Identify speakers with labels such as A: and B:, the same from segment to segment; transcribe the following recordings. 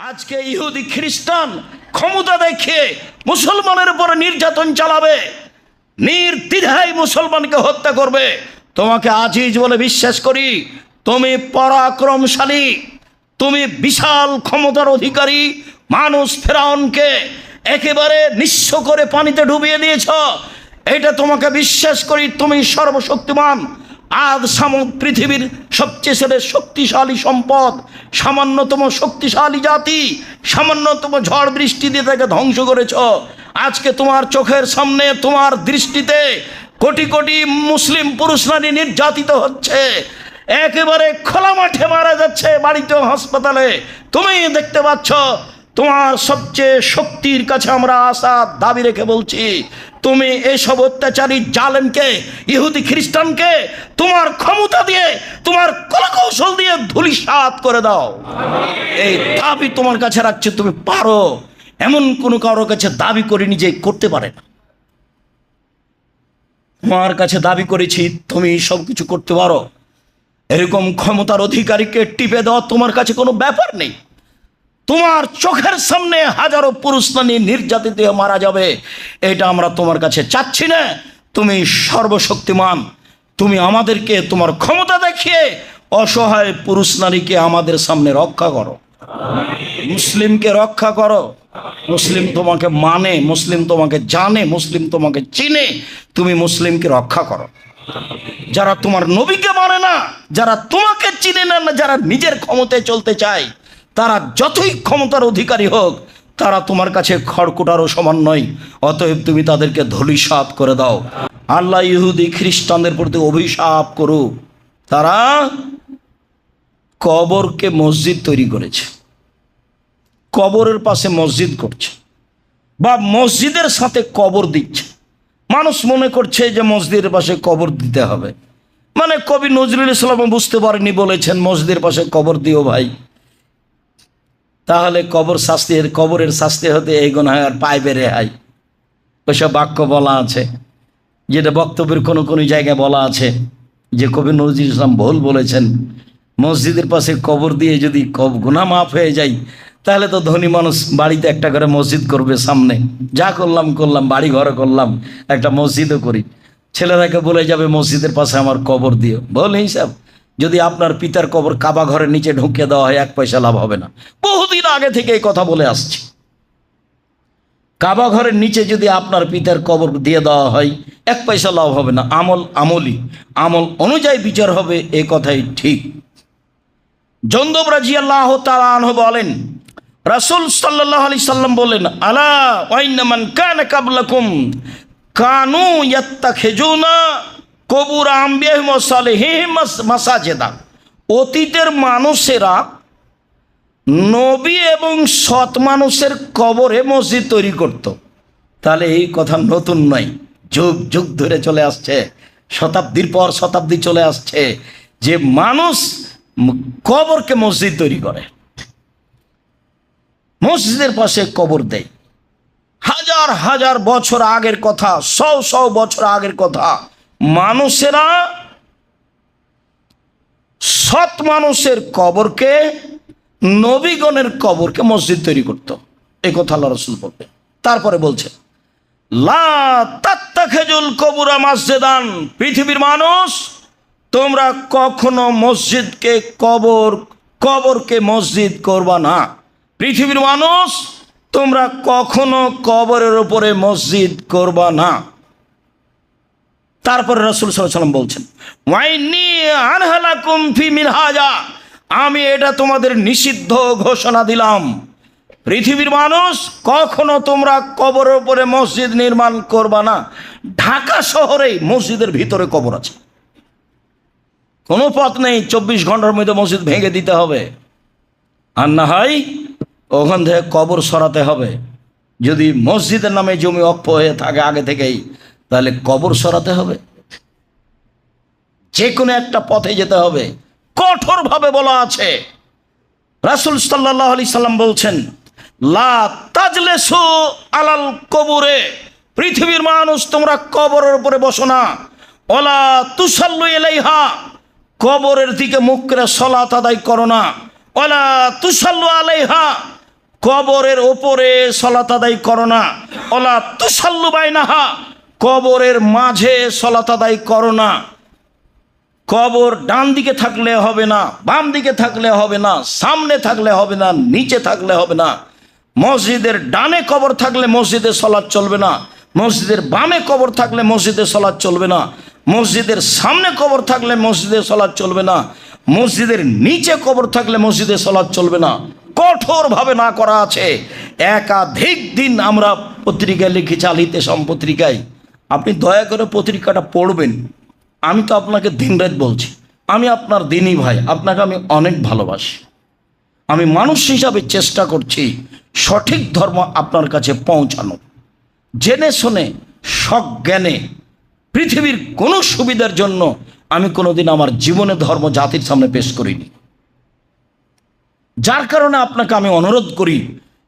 A: আজকে ইহুদি খ্রিস্টান ক্ষমতা দেখিয়ে মুসলমানের উপরে নির্যাতন চালাবে, নির্দ্বিধায় মুসলমানকে হত্যা করবে। তোমাকে আজিজ বলে বিশ্বাস করি, তুমি পরাক্রমশালী, তুমি বিশাল ক্ষমতার অধিকারী। মানুষ ফেরাউনকে একেবারে নিঃস্ব করে পানিতে ডুবিয়ে দিয়েছ, এটা তোমাকে বিশ্বাস করি। তুমি সর্বশক্তিমান, আদ সামুদ পৃথিবীর সবচেয়ে শক্তিশালী সম্পদ, সামান্যতম শক্তিশালী জাতি, সামান্যতম ঝড় বৃষ্টি দিয়ে তাকে ধ্বংস করেছ। আজকে তোমার চোখের সামনে, তোমার দৃষ্টিতে কোটি কোটি মুসলিম পুরুষ নারী নির্যাতিত হচ্ছে, একেবারে খোলা মাঠে মারা যাচ্ছে, বাড়িতে হাসপাতালে তুমি দেখতে পাচ্ছ। তোমার সবচেয়ে শক্তির কাছে আমরা আশা দাবি রেখে বলছি, তুমি এইসব অত্যাচারী জালেমকে, ইহুদি খ্রিস্টানকে তোমার ক্ষমতা দিয়ে, তোমার কলাকৌশল দিয়ে ধূলিসাৎ করে দাও। এই দাবি তোমার কাছে রাখছে, তুমি পারো। এমন কোনো কারোর কাছে দাবি করিনি যে করতে পারে না। তোমার কাছে দাবি করেছি তুমি সব কিছু করতে পারো। এরকম ক্ষমতার অধিকারীকে টিপে দেওয়া তোমার কাছে কোনো ব্যাপার নেই। তোমার চোখের সামনে হাজারো পুরুষ নারী নির্যাতিত হয়ে মারা যাবে, এটা আমরা তোমার কাছে চাচ্ছি না। তুমি সর্বশক্তিমান, তুমি আমাদেরকে তোমার ক্ষমতা দেখিয়ে অসহায় পুরুষ নারীকে আমাদের সামনে রক্ষা করো, মুসলিমকে রক্ষা করো। মুসলিম তোমাকে মানে, মুসলিম তোমাকে জানে, মুসলিম তোমাকে চিনে, তুমি মুসলিমকে রক্ষা করো। যারা তোমার নবীকে মানে না, যারা তোমাকে চিনে না, যারা নিজের ক্ষমতায় চলতে চায়, তারা যতই ক্ষমতার অধিকারী হোক, তারা তোমার কাছে খড়কুটারও সমান নয়। অতএব তুমি তাদেরকে ধূলিসাৎ করে দাও। আল্লাহ ইহুদি খ্রিস্টানদের প্রতি অভিশাপ করুক, তারা কবরকে মসজিদ তৈরি করেছে, কবরের পাশে মসজিদ করছে, বা মসজিদের সাথে কবর দিচ্ছে। মানুষ মনে করছে যে মসজিদের পাশে কবর দিতে হবে, মানে কবি নজরুল ইসলাম বুঝতে পারেনি, বলেছেন মসজিদের পাশে কবর দিও ভাই, তাহলে কবরের শাস্তি হতে এই গুনাহের পায় বেড়ে হয়। ওইসব বাক্য বলা আছে, যেটা বক্তব্যের কোনো জায়গায় বলা আছে যে কবি নজরুল ইসলাম ভুল বলেছেন। মসজিদের পাশে কবর দিয়ে যদি গুনাহ মাফ হয়ে যায়, তাহলে তো ধনী মানুষ বাড়িতে একটা করে মসজিদ করবে, সামনে যা করলাম বাড়ি ঘরে করলাম, একটা মসজিদও করি। ছেলেরাকে বলে যাবে মসজিদের পাশে আমার কবর দিও। বল হিসাব, যদি আপনার পিতার কবর কাবা ঘরের নিচে ঢুকিয়ে দেওয়া হয়, 1 পয়সা লাভ হবে না। বহুদিন আগে থেকে এই কথা বলে আসছি। কাবা ঘরের নিচে যদি আপনার পিতার কবর দিয়ে দেওয়া হয়, 1 পয়সা লাভ হবে না। আমল অনুযায়ী বিচার হবে, এ কথাই ঠিক। জন্দব রাদিয়াল্লাহু তাআলা আনহু বলেন, রাসূল সাল্লাল্লাহু আলাইহি সাল্লাম বলেন, আলা ওয়াইন্না মান কানা কাবলাকুম কানু ইয়াত্তাখিজুনা কবুর আম্বিয়াহিম ওয়া সালিহিম মাসাজিদা। অতীতের মানুষেরা নবী এবং সৎ মানুষের কবরে মসজিদ তৈরি করত। তাহলে এই কথা নতুন নয়, যুগ যুগ ধরে চলে আসছে, শতাব্দীর পর শতাব্দী চলে আসছে যে মানুষ কবরকে মসজিদ তৈরি করে, মসজিদের পাশে কবর দেয়। হাজার হাজার বছর আগের কথা, শও বছর আগের কথা, মানুষেরা সৎ মানুষের কবরকে, নবীগণের কবরকে মসজিদ তৈরি করত। এই কথা আল্লাহ রাসূল বলতেন। তারপরে বলছে, লা তাত্তাখিজুল কবুরা মাসজিদান, পৃথিবীর মানুষ তোমরা কখনো মসজিদকে কবরকে মসজিদ করবা না। পৃথিবীর মানুষ তোমরা কখনো কবরের উপরে মসজিদ করবা না। তারপরে রাসূল সাল্লাল্লাহু আলাইহি ওয়াসাল্লাম বলছেন, ওয়াইন্নী আনহালাকুম ফি মিনহাজা, আমি এটা তোমাদের নিষিদ্ধ ঘোষণা দিলাম। পৃথিবীর মানুষ কখনো তোমরা কবরের উপরে মসজিদ নির্মাণ করবা না। ঢাকা শহরে মসজিদের ভিতরে কবর আছে, কোনো পথ নেই 24 ঘন্টার মধ্যে মসজিদ ভেঙে দিতে হবে, আর না হয় ওখান থেকে কবর সরাতে হবে। যদি মসজিদের নামে জমি অক্ষ হয়ে থাকে আগে থেকেই, তাহলে কবর সরাতে হবে, যে কোনো একটা পথে যেতে হবে। কঠোরভাবে বলা আছে। রাসূল সাল্লাল্লাহু আলাইহি সাল্লাম বলছেন, লা তাজলিসু আলাল কবুরে, পৃথিবীর মানুষ তোমরা কবরের উপরে বসো না। ওয়ালা তুসাল্লু ইলাইহা, কবরের দিকে মুখ করে সালাত আদায় করো না। ওয়ালা তুসাল্লু আলাইহা, কবরের ওপরে সলাত আদায় করো না। ওলা তুসাল্লু বাইনাহা, কবরের মাঝে সলাত আদায় করো না। কবর ডান দিকে থাকলে হবে না, বাম দিকে থাকলে হবে না, সামনে থাকলে হবে না, নিচে থাকলে হবে না। মসজিদের ডানে কবর থাকলে মসজিদে সলাৎ চলবে না, মসজিদের বামে কবর থাকলে মসজিদে সলাৎ চলবে না, মসজিদের সামনে কবর থাকলে মসজিদে সলাৎ চলবে না, মসজিদের নিচে কবর থাকলে মসজিদে সলাৎ চলবে না। কঠোরভাবে না করা আছে। একাধিক দিন আমরা পত্রিকায় লিখেছি, আলিতে সম্পত্রিকায়। আপনি দয়া করে পত্রিকাটা পড়বেন। আমি তো আপনাকে দিনরাত বলছি, আমি আপনার দিনই ভাই, আপনাকে আমি অনেক ভালোবাসি। আমি মানুষ হিসাবে চেষ্টা করছি সঠিক ধর্ম আপনার কাছে পৌঁছানো, জেনে শুনে সজ্ঞানে। পৃথিবীর কোনো সুবিধার জন্য আমি কোনোদিন আমার জীবনে ধর্ম জাতির সামনে পেশ করিনি। যার কারণে আপনাকে আমি অনুরোধ করি,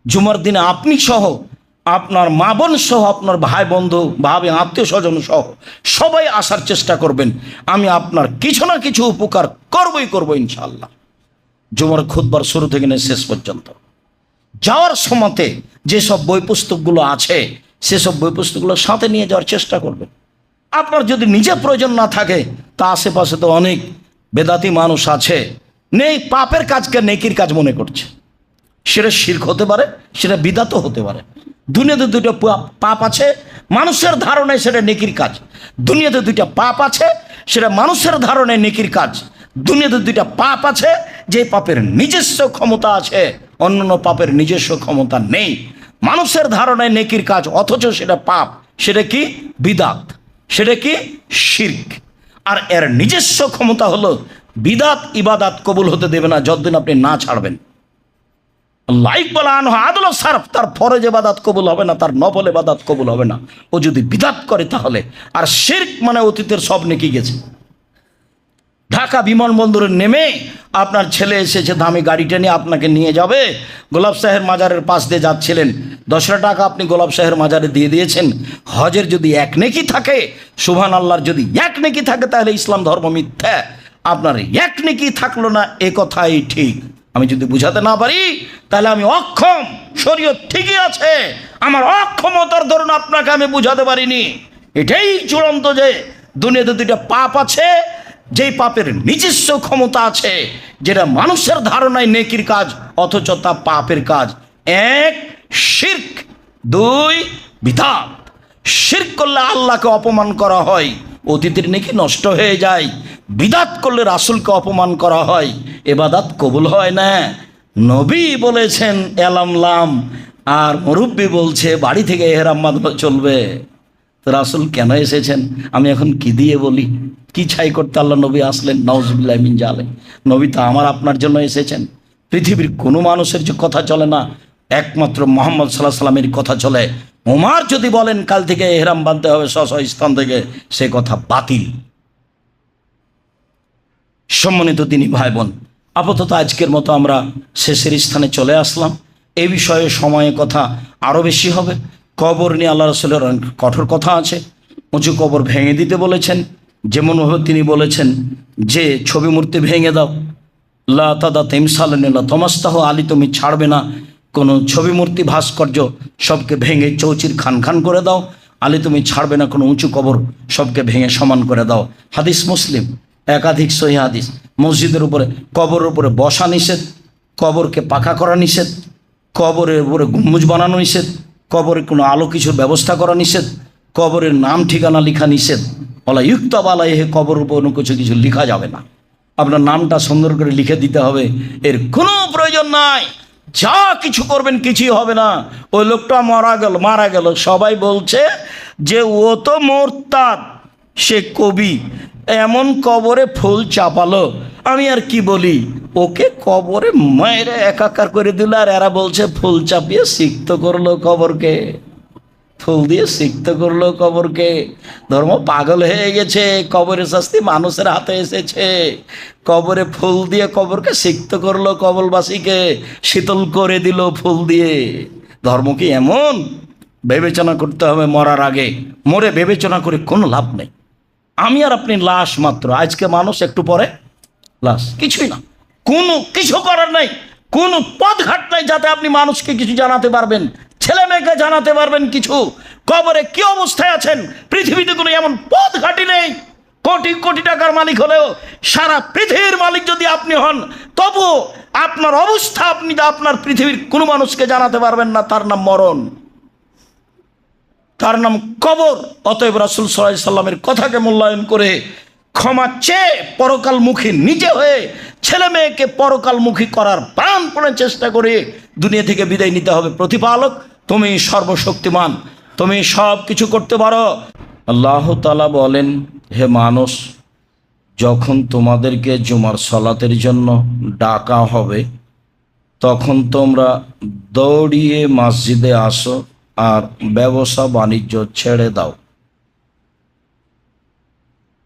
A: জুমার দিনে আপনি সহ, আপনার মা বোন সহ, আপনার ভাই বন্ধু ভাবি আত্মীয় স্বজন সহ সবাই আসার চেষ্টা করবেন। আমি আপনার কিছু না কিছু উপকার করবই ইনশাআল্লাহ, জুমার খুতবার শুরু থেকে নিয়ে শেষ পর্যন্ত। যাওয়ার সময়তে যেসব বই পুস্তকগুলো আছে সেসব বই পুস্তকগুলো সাথে নিয়ে যাওয়ার চেষ্টা করবেন। আপনার যদি নিজে প্রয়োজন না থাকে, তা আশেপাশে তো অনেক বেদাতি মানুষ আছে, নেই পাপের কাজকে নেকির কাজ মনে করছে। সেটা শিরক হতে পারে, সেটা বিদাতও হতে পারে। দুনিয়াতে দুইটা পাপ আছে, মানুষের ধারণায় সেটা নেকির কাজ। দুনিয়াতে দুইটা পাপ আছে, সেটা মানুষের ধারণায় নেকির কাজ। দুনিয়াতে দুইটা পাপ আছে, যে পাপের নিজস্ব ক্ষমতা আছে, অন্যান্য পাপের নিজস্ব ক্ষমতা নেই। মানুষের ধারণায় নেকির কাজ, অথচ সেটা পাপ। সেটা কি? বিদাত। সেটা কি? শিরক। আর এর নিজস্ব ক্ষমতা হলো বিদাত ইবাদাত কবুল হতে দেবে না যতদিন আপনি না ছাড়বেন। লাইক বলা আনহা আদল সারফ, তার ফরজ ইবাদাত কবুল হবে না, তার নফল ইবাদাত কবুল হবে না ও যদি বিদাত করে তাহলে। আর শিরক মানে অতীতের সব নেকি গেছে। ঢাকা বিমানবন্দরে নেমে আপনার ছেলে এসেছে দামি গাড়িটা নিয়ে আপনাকে নিয়ে যাবে, গোলাপ শাহের মাজারের পাশ দিয়ে যাচ্ছিলেন, 10 টাকা আপনি গোলাপ শাহের মাজারে দিয়ে দিয়েছেন। হজের যদি এক নেকি থাকে, সুবহান আল্লাহর যদি এক নেকি থাকে, তাহলে ইসলাম ধর্ম মিথ্যা। আপনার এক নেকি থাকলো না, এ কথাই ঠিক। আমি যদি বুঝাতে না পারি তাহলে আমি অক্ষম। শরীয়ত ঠিকই আছে, আমার অক্ষমতার ধরুন আপনাকে আমি বুঝাতে পারিনি। এটাই চূড়ান্ত যে দুনিয়াতে দুইটা পাপ আছে, যেই পাপের নিজস্ব ক্ষমতা আছে, যেটা মানুষের ধারণায় নেকির কাজ অথচ তা পাপের কাজ। 1 শিরক, 2 বিদাত। শিরক করলে আল্লাহকে অপমান করা হয়, অতীতের নেকি নষ্ট হয়ে যায়। বিদাত করলে রাসূলকে অপমান করা হয়, ইবাদত কবুল হয় না। নবী বলেছেন এলামলাম, আর মুরব্বী বলছে বাড়ি থেকে এহরাম বাঁধলে চলবে। তো রাসূল কেন এসেছেন আমি এখন কি দিয়ে বলি? কি ছাই করতে আল্লাহ নবী আসলেন? নাউজুবিল্লাহ মিন জালিক। নবী তো আমার আপনার জন্য এসেছেন। পৃথিবীর কোনো মানুষের যে কথা চলে না, একমাত্র মুহাম্মদ সাল্লাল্লাহু আলাইহি ওয়াসাল্লামের কথা চলে। ওমর যদি বলেন কাল থেকে এহরাম বাঁধতে হবে স্ব স্থান থেকে, সে কথা বাতিল। সম্মানিত দিনী ভাই বোন, আপাতত আজকের মতো আমরা শেষের স্থানে চলে আসলাম। এই বিষয়ে সময়ে কথা আরও বেশি হবে। কবর নিয়ে আল্লাহ রাসূলের কঠোর কথা আছে। উঁচু কবর ভেঙে দিতে বলেছেন, যেমনভাবে তিনি বলেছেন যে ছবি মূর্তি ভেঙে দাও, লা তাদা তেমসালেন লা তমাস্তাহ আলী, তুমি ছাড়বে না কোনো ছবি মূর্তি ভাস্কর্য, সবকে ভেঙে চৌচির খান খান করে দাও। আলী তুমি ছাড়বে না কোনো উঁচু কবর, সবকে ভেঙে সমান করে দাও। হাদিস মুসলিম, একাধিক সহিহ হাদিস। মসজিদের উপরে কবরের উপরে বসা নিষেধ, কবরকে পাকা করা নিষেধ, কবরের উপরে গম্বুজ বানানো নিষেধ, কবরে কোনো আলো কিছুর ব্যবস্থা করা নিষেধ, কবরের নাম ঠিকানা লেখা নিষেধ। বলা ইউক্তাব আলাইহি, কবরের উপর কিছু কিছু লেখা যাবে না। আপনার নামটা সুন্দর করে লিখে দিতে হবে, এর কোনো প্রয়োজন নাই। যা কিছু করবেন কিছুই হবে না। ওই লোকটা মারা গেল, সবাই বলছে যে ও তো মোরতাদ, সে কবি, এমন কবরে ফুল চাপালো। আমি আর কি বলি, ওকে কবরে মায়ের একাকার করে দিল, আর এরা বলছে ফুল চাপিয়ে সিক্ত করলো কবরকে, ফুল দিয়ে সিক্ত করলো কবরকে। ধর্ম পাগল হয়ে গেছে। কবরের শাস্তি মানুষের হাতে এসেছে। কবরে ফুল দিয়ে কবরকে সিক্ত করলো, কবরবাসীকে শীতল করে দিল ফুল দিয়ে। ধর্ম কি এমন? বিবেচনা করতে হবে মরার আগে। মরে বিবেচনা করে কোনো লাভ নেই। আমি আর আপনি লাশ মাত্র। আজকে মানুষ, একটু পরে লাশ, কিছুই না, কোনো কিছু করার নাই। কোন পথঘাট নাই যাতে আপনি মানুষকে কিছু জানাতে পারবেন, ছেলে মেয়েকে জানাতে পারবেন কিছু। কবরে কি অবস্থায় আছেন, পৃথিবীতে কোনো এমন পথঘাটই নেই। কোটি কোটি টাকার মালিক হলেও সারা পৃথিবীর মালিক যদি আপনি হন, তবু আপনার অবস্থা আপনি আপনার পৃথিবীর কোনো মানুষকে জানাতে পারবেন না। তার নাম মরণ, তার নাম কবর। অতএব রাসূল সাল্লাল্লাহু আলাইহি সাল্লামের কথাকে মূল্যায়ন করে ক্ষমা চেয়ে পরকালমুখী নিজে হয়ে ছেলে মেয়েকে পরকালমুখী করার প্রাণপণে চেষ্টা করে দুনিয়া থেকে বিদায় নিতে হবে। প্রতিপালক, তুমি সর্বশক্তিমান, তুমি সব কিছু করতে পারো। আল্লাহ তাআলা বলেন, হে মানুষ, যখন তোমাদেরকে জুমার সালাতের জন্য ডাকা হবে তখন তোমরা দৌড়িয়ে মসজিদে আসো আর ব্যবসা বাণিজ্য ছেড়ে দাও।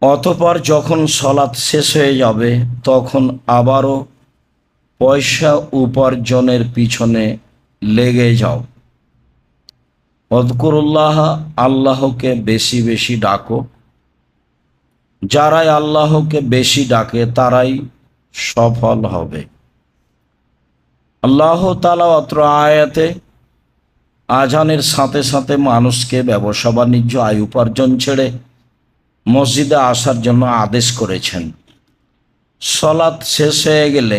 A: অতঃপর যখন সালাত শেষ হয়ে যাবে তখন আবারও পয়সা উপার্জনের পিছনে লেগে যাও। অযকুরুল্লাহ, আল্লাহকে বেশি বেশি ডাকো। যারাই আল্লাহকে বেশি ডাকে তারাই সফল হবে। আল্লাহ তাআলা অত্র আয়াতে আজানের সাথে সাথে মানুষকে ব্যবসা বাণিজ্য আয় উপার্জন ছেড়ে মসজিদে আসার জন্য আদেশ করেছেন। সালাত শেষ হয়ে গেলে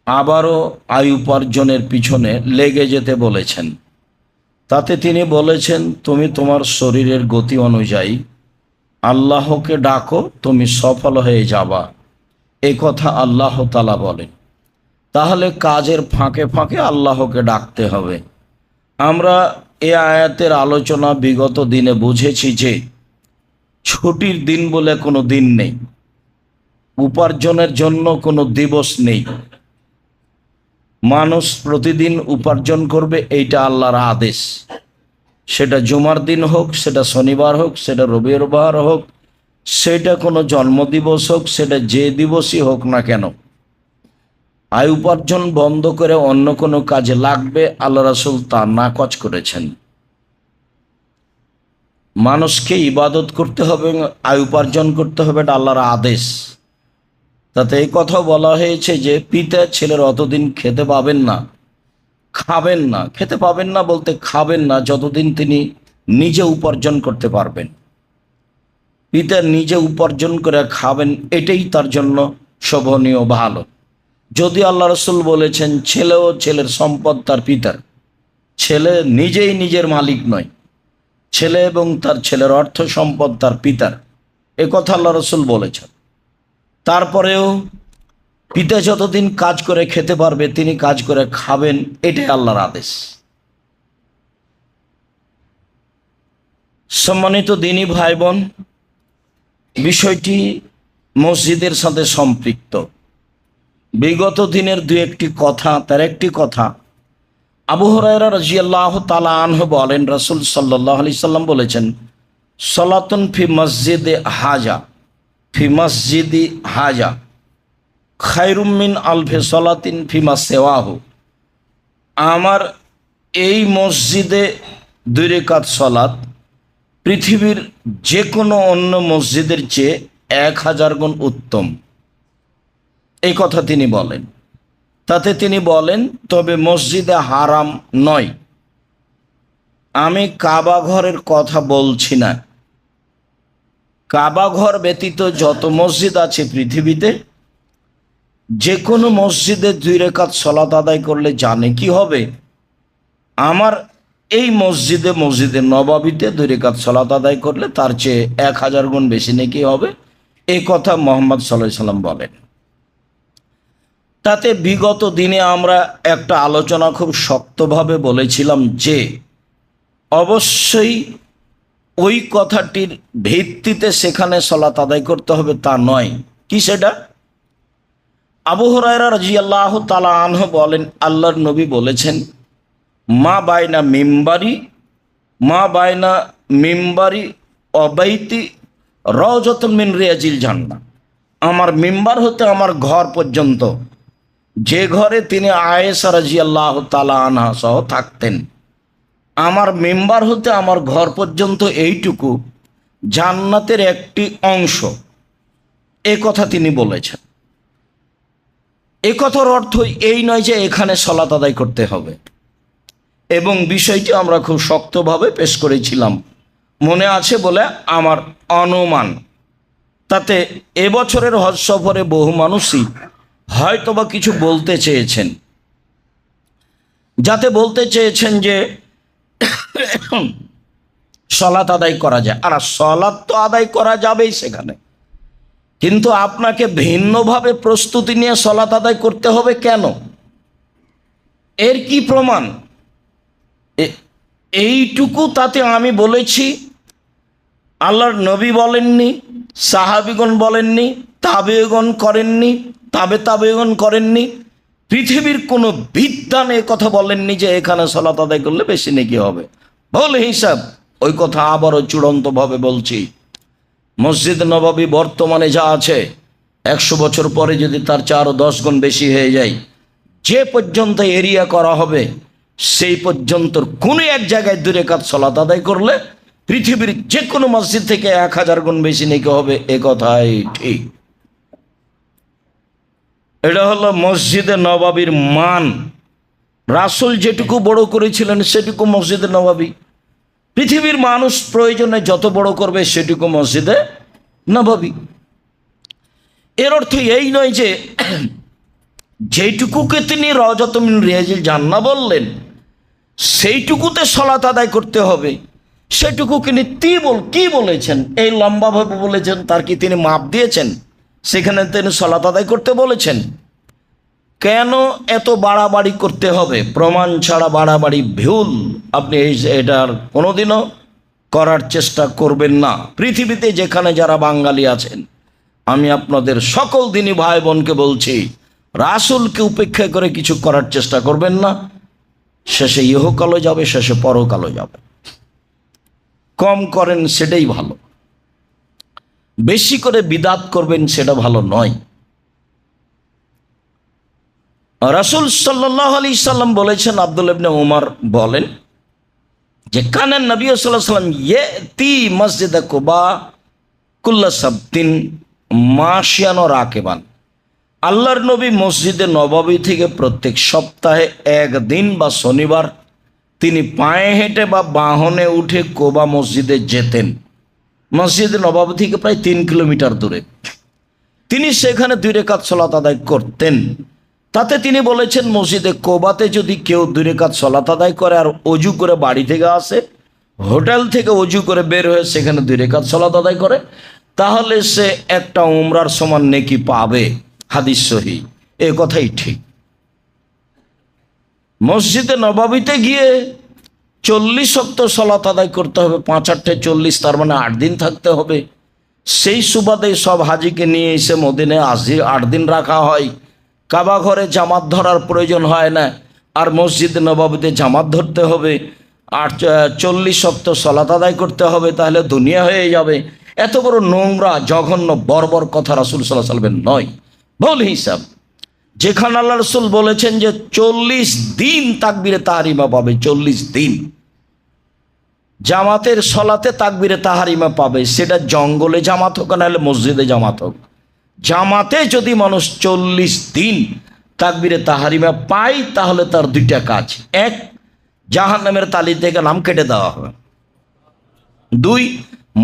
A: আবারও আয় উপার্জনের পিছনে লেগে যেতে বলেছেন। তাতে তিনি বলেছেন, তুমি তোমার শরীরের গতি অনুযায়ী আল্লাহকে ডাকো, তুমি সফল হয়ে যাবা। এ কথা আল্লাহ তাআলা বলেন। তাহলে কাজের ফাঁকে ফাঁকে আল্লাহকে ডাকতে হবে। আমরা এ আয়াতের আলোচনা বিগত দিনে বুঝেছি যে ছুটির দিন বলে কোনো দিন নেই, উপার্জনের জন্য কোনো দিবস নেই। মানুষ প্রতিদিন উপার্জন করবে, এইটা আল্লাহর আদেশ। সেটা জুমার দিন হোক, সেটা শনিবার হোক, সেটা রবিবার হোক, সেটা কোনো জন্মদিবস হোক, সেটা যে দিবসই হোক না কেন, আয় উপার্জন বন্ধ করে অন্য কোনো কাজে লাগবে, আল্লাহ রাসূল তা নাকচ করেছেন। মানুষকে ইবাদত করতে হবে, আয় উপার্জন করতে হবে, এটা আল্লাহর আদেশ। তাতে এই কথা বলা হয়েছে যে পিতা ছেলের অতদিন খেতে পাবেন না, খাবেন না। খেতে পাবেন না বলতে খাবেন না যতদিন তিনি নিজে উপার্জন করতে পারবেন। পিতা নিজে উপার্জন করে খাবেন, এটাই তার জন্য শোভনীয়, ভালো। যদি আল্লাহ রাসূল বলেছেন ছেলে ও ছেলের সম্পদ তার পিতার, ছেলে নিজেই নিজের মালিক নয়, ছেলে এবং তার ছেলের অর্থ সম্পদ তার পিতার, এ কথা আল্লাহ রাসূল বলেছেন। তারপরেও পিতা যতদিন কাজ করে খেতে পারবে তিনি কাজ করে খাবেন, এটাই আল্লাহর আদেশ। সম্মানিত দিনী ভাই বোন, বিষয়টি মসজিদের সাথে সম্পৃক্ত। বিগত দিনের দু একটি কথা, তার একটি কথা, আবু হুরায়রা রাদিয়াল্লাহু তাআলা আনহু বলেন, রাসূল সাল্লাল্লাহু আলাইহি সাল্লাম বলেছেন, সালাতুন ফি মসজিদে হাজা, ফি মসজিদি হাজা খায়রুম মিন আলফি সালাতিন ফিমা সেওয়াহু। আমার এই মসজিদে 2 রাকাত সালাত পৃথিবীর যে কোনো অন্য মসজিদের চেয়ে 1000 গুণ উত্তম। এই কথা তিনি বলেন। তাতে তিনি বলেন, তবে মসজিদে হারাম নয়। আমি কাবা ঘরের কথা বলছি না। কাবা ঘর ব্যতীত যত মসজিদ আছে পৃথিবীতে, যে কোনো মসজিদে 2 রাকাত সালাত আদায় করলে জানে কি হবে? আমার এই মসজিদে, মসজিদে নববীতে 2 রাকাত সালাত আদায় করলে তার চেয়ে 1000 গুণ বেশি নেকি হবে। এই কথা মুহাম্মদ সাল্লাল্লাহু আলাইহি সাল্লাম বলেন। তাতে বিগত দিনে আমরা একটা আলোচনা খুব শক্তভাবে বলেছিলাম যে অবশ্যই ওই কথাটির ভিত্তিতে সেখানে সালাত আদায় করতে হবে তা নয়। কি সেটা? আবু হুরায়রা রাদিয়াল্লাহু তাআলা আনহু বলেন, আল্লাহর নবী বলেছেন, মা বাইনা মিম্বারি অবাইতি রাওজাতুন মিন রিয়াজিল জান্নাহ। আমার মিম্বার হতে আমার ঘর পর্যন্ত, যে ঘরে তিনি আয়েশা রাদিয়াল্লাহু তাআলা আনহা সহ থাকতেন, আমার মিম্বার হতে আমার ঘর পর্যন্ত এইটুকু জান্নাতের একটি অংশ। এ কথা তিনি বলেছেন। এ কথার অর্থ এই নয় যে এখানে সালাত আদায় করতে হবে, এবং বিষয়টি আমরা খুব শক্তভাবে পেশ করেছিলাম, মনে আছে বলে আমার অনুমান। তাতে এবছরের হজ সফরে বহু মানুষই হয়তোবা কিছু বলতে চেয়েছেন, যাতে বলতে চেয়েছেন যে সালাত আদায় করা যায়। আর সালাত তো আদায় করা যাবেই সেখানে, কিন্তু আপনাকে ভিন্নভাবে প্রস্তুতি নিয়ে সালাত আদায় করতে হবে কেন? এর কি প্রমাণ? এইটুকু তাতে আমি বলেছি, আল্লাহর নবী বলেননি, সাহাবিগণ বলেননি, তাবেগণ করেননি, তাবেগণ করেননি, পৃথিবীর কোনো বিদ্বান এ কথা বলেননি যে এখানে সালাত আদায় করলে বেশি নেকি হবে। বলে হিসাব ওই কথা আবারও চূড়ান্তভাবে বলছি, মসজিদ নববী বর্তমানে যা আছে 100 বছর পরে যদি তার 4 ও 10 গুণ বেশি হয়ে যায়, যে পর্যন্ত এরিয়া করা হবে সেই পর্যন্ত কোনো এক জায়গায় 2 রাকাত সালাত আদায় করলে পৃথিবীর যে কোনো মসজিদ থেকে 1000 গুণ বেশি নেকি হবে। এ কথাই ঠিক। এটা হলো মসজিদে নববীর মান। রাসূল যেটুকু বড় করেছিলেন সেটুকু মসজিদে নববী, পৃথিবীর মানুষ প্রয়োজনে যত বড় করবে সেটুকু মসজিদে নববী। এর অর্থ এই নয় যে যেটুকুকে তিনি রওজাতুম মিন রিয়াজিল জান্নাহ বললেন সেইটুকুতে সালাত আদায় করতে হবে। সেটুকু তিনি কি বলেছেন? এই লম্বাভাবে বলেছেন, তার কি তিনি মাপ দিয়েছেন? সেখানে তিনি সালাত আদায় করতে বলেছেন। কেন এত বাড়াবাড়ি করতে হবে? প্রমাণ ছাড়া বাড়াবাড়ি ভুল। আপনি এটার কোনোদিনও করার চেষ্টা করবেন না। পৃথিবীতে যেখানে যারা বাঙালি আছেন, আমি আপনাদের সকল দিনই ভাই বোনকে বলছি, রাসূলকে উপেক্ষা করে কিছু করার চেষ্টা করবেন না। শেষে ইহকালও যাবে, শেষে পরকালও যাবে। কম করেন সেটাই ভালো, বেশি করে বিদাত করবেন সেটা ভালো নয়। রাসূল সাল্লাল্লাহু আলাইহি সাল্লাম বলেছেন, আব্দুল্লাহ ইবনে উমর বলেন যে কানান নবী সাল্লাল্লাহু আলাইহি সাল্লাম ইয়াতি মসজিদে কুবা কুল্লা সাবতিন মাশিয়ান ও রাকিবান। আল্লাহর নবী মসজিদে নববী থেকে প্রত্যেক সপ্তাহে একদিন বা শনিবার তিনি পায়ে হেঁটে বা বাহনে উঠে কোবা মসজিদে যেতেন। মসজিদে নববী থেকে প্রায় 3 কিলোমিটার দূরে। তিনি সেখানে 2 রাকাত সালাত আদায় করতেন। তাতে তিনি বলেছেন, মসজিদে কোবাতে যদি কেউ 2 রাকাত সালাত আদায় করে আর অজু করে বাড়ি থেকে আসে, হোটেল থেকে অজু করে বের হয়ে সেখানে 2 রাকাত সালাত আদায় করে, তাহলে সে একটা উমরার সমান নেকি পাবে। হাদিস সহিহ। এ কথাই ঠিক। মসজিদে নববীতে গিয়ে 40 ওয়াক্ত সালাত আদায় করতে হবে, 5 8 40, তার মানে 8 দিন থাকতে হবে। সেই সুবাদে সব হাজিকে নিয়ে এসে মদিনায় 8 দিন রাখা হয়। কাবা ঘরে জামাত ধরার প্রয়োজন হয় না, আর মসজিদে নববীতে জামাত ধরতে হবে, আর 40 ওয়াক্ত সালাত আদায় করতে হবে, তাহলে দুনিয়া হয়ে যাবে। এত বড় নোংরা জঘন্য বর্বর কথা রাসূল সাল্লাল্লাহু আলাইহি ওয়াসাল্লামের নয়। বল হিসাব যেখানে আল্লাহ রাসূল বলেছেন যে 40 দিন তাকবীরে তাহরিমা পাবে, 40 দিন জামাতের সলাতে তাকবীরে তাহরিমা পাবে, সেটা জঙ্গলে জামাত হোক না হলে মসজিদে জামাত হোক, জামাতে যদি মানুষ 40 দিন তাকবীরে তাহরিমা পায়, তাহলে তার 2টা কাজ। 1, জাহান্নামের তালি থেকে নাম কেটে দেওয়া হবে। 2,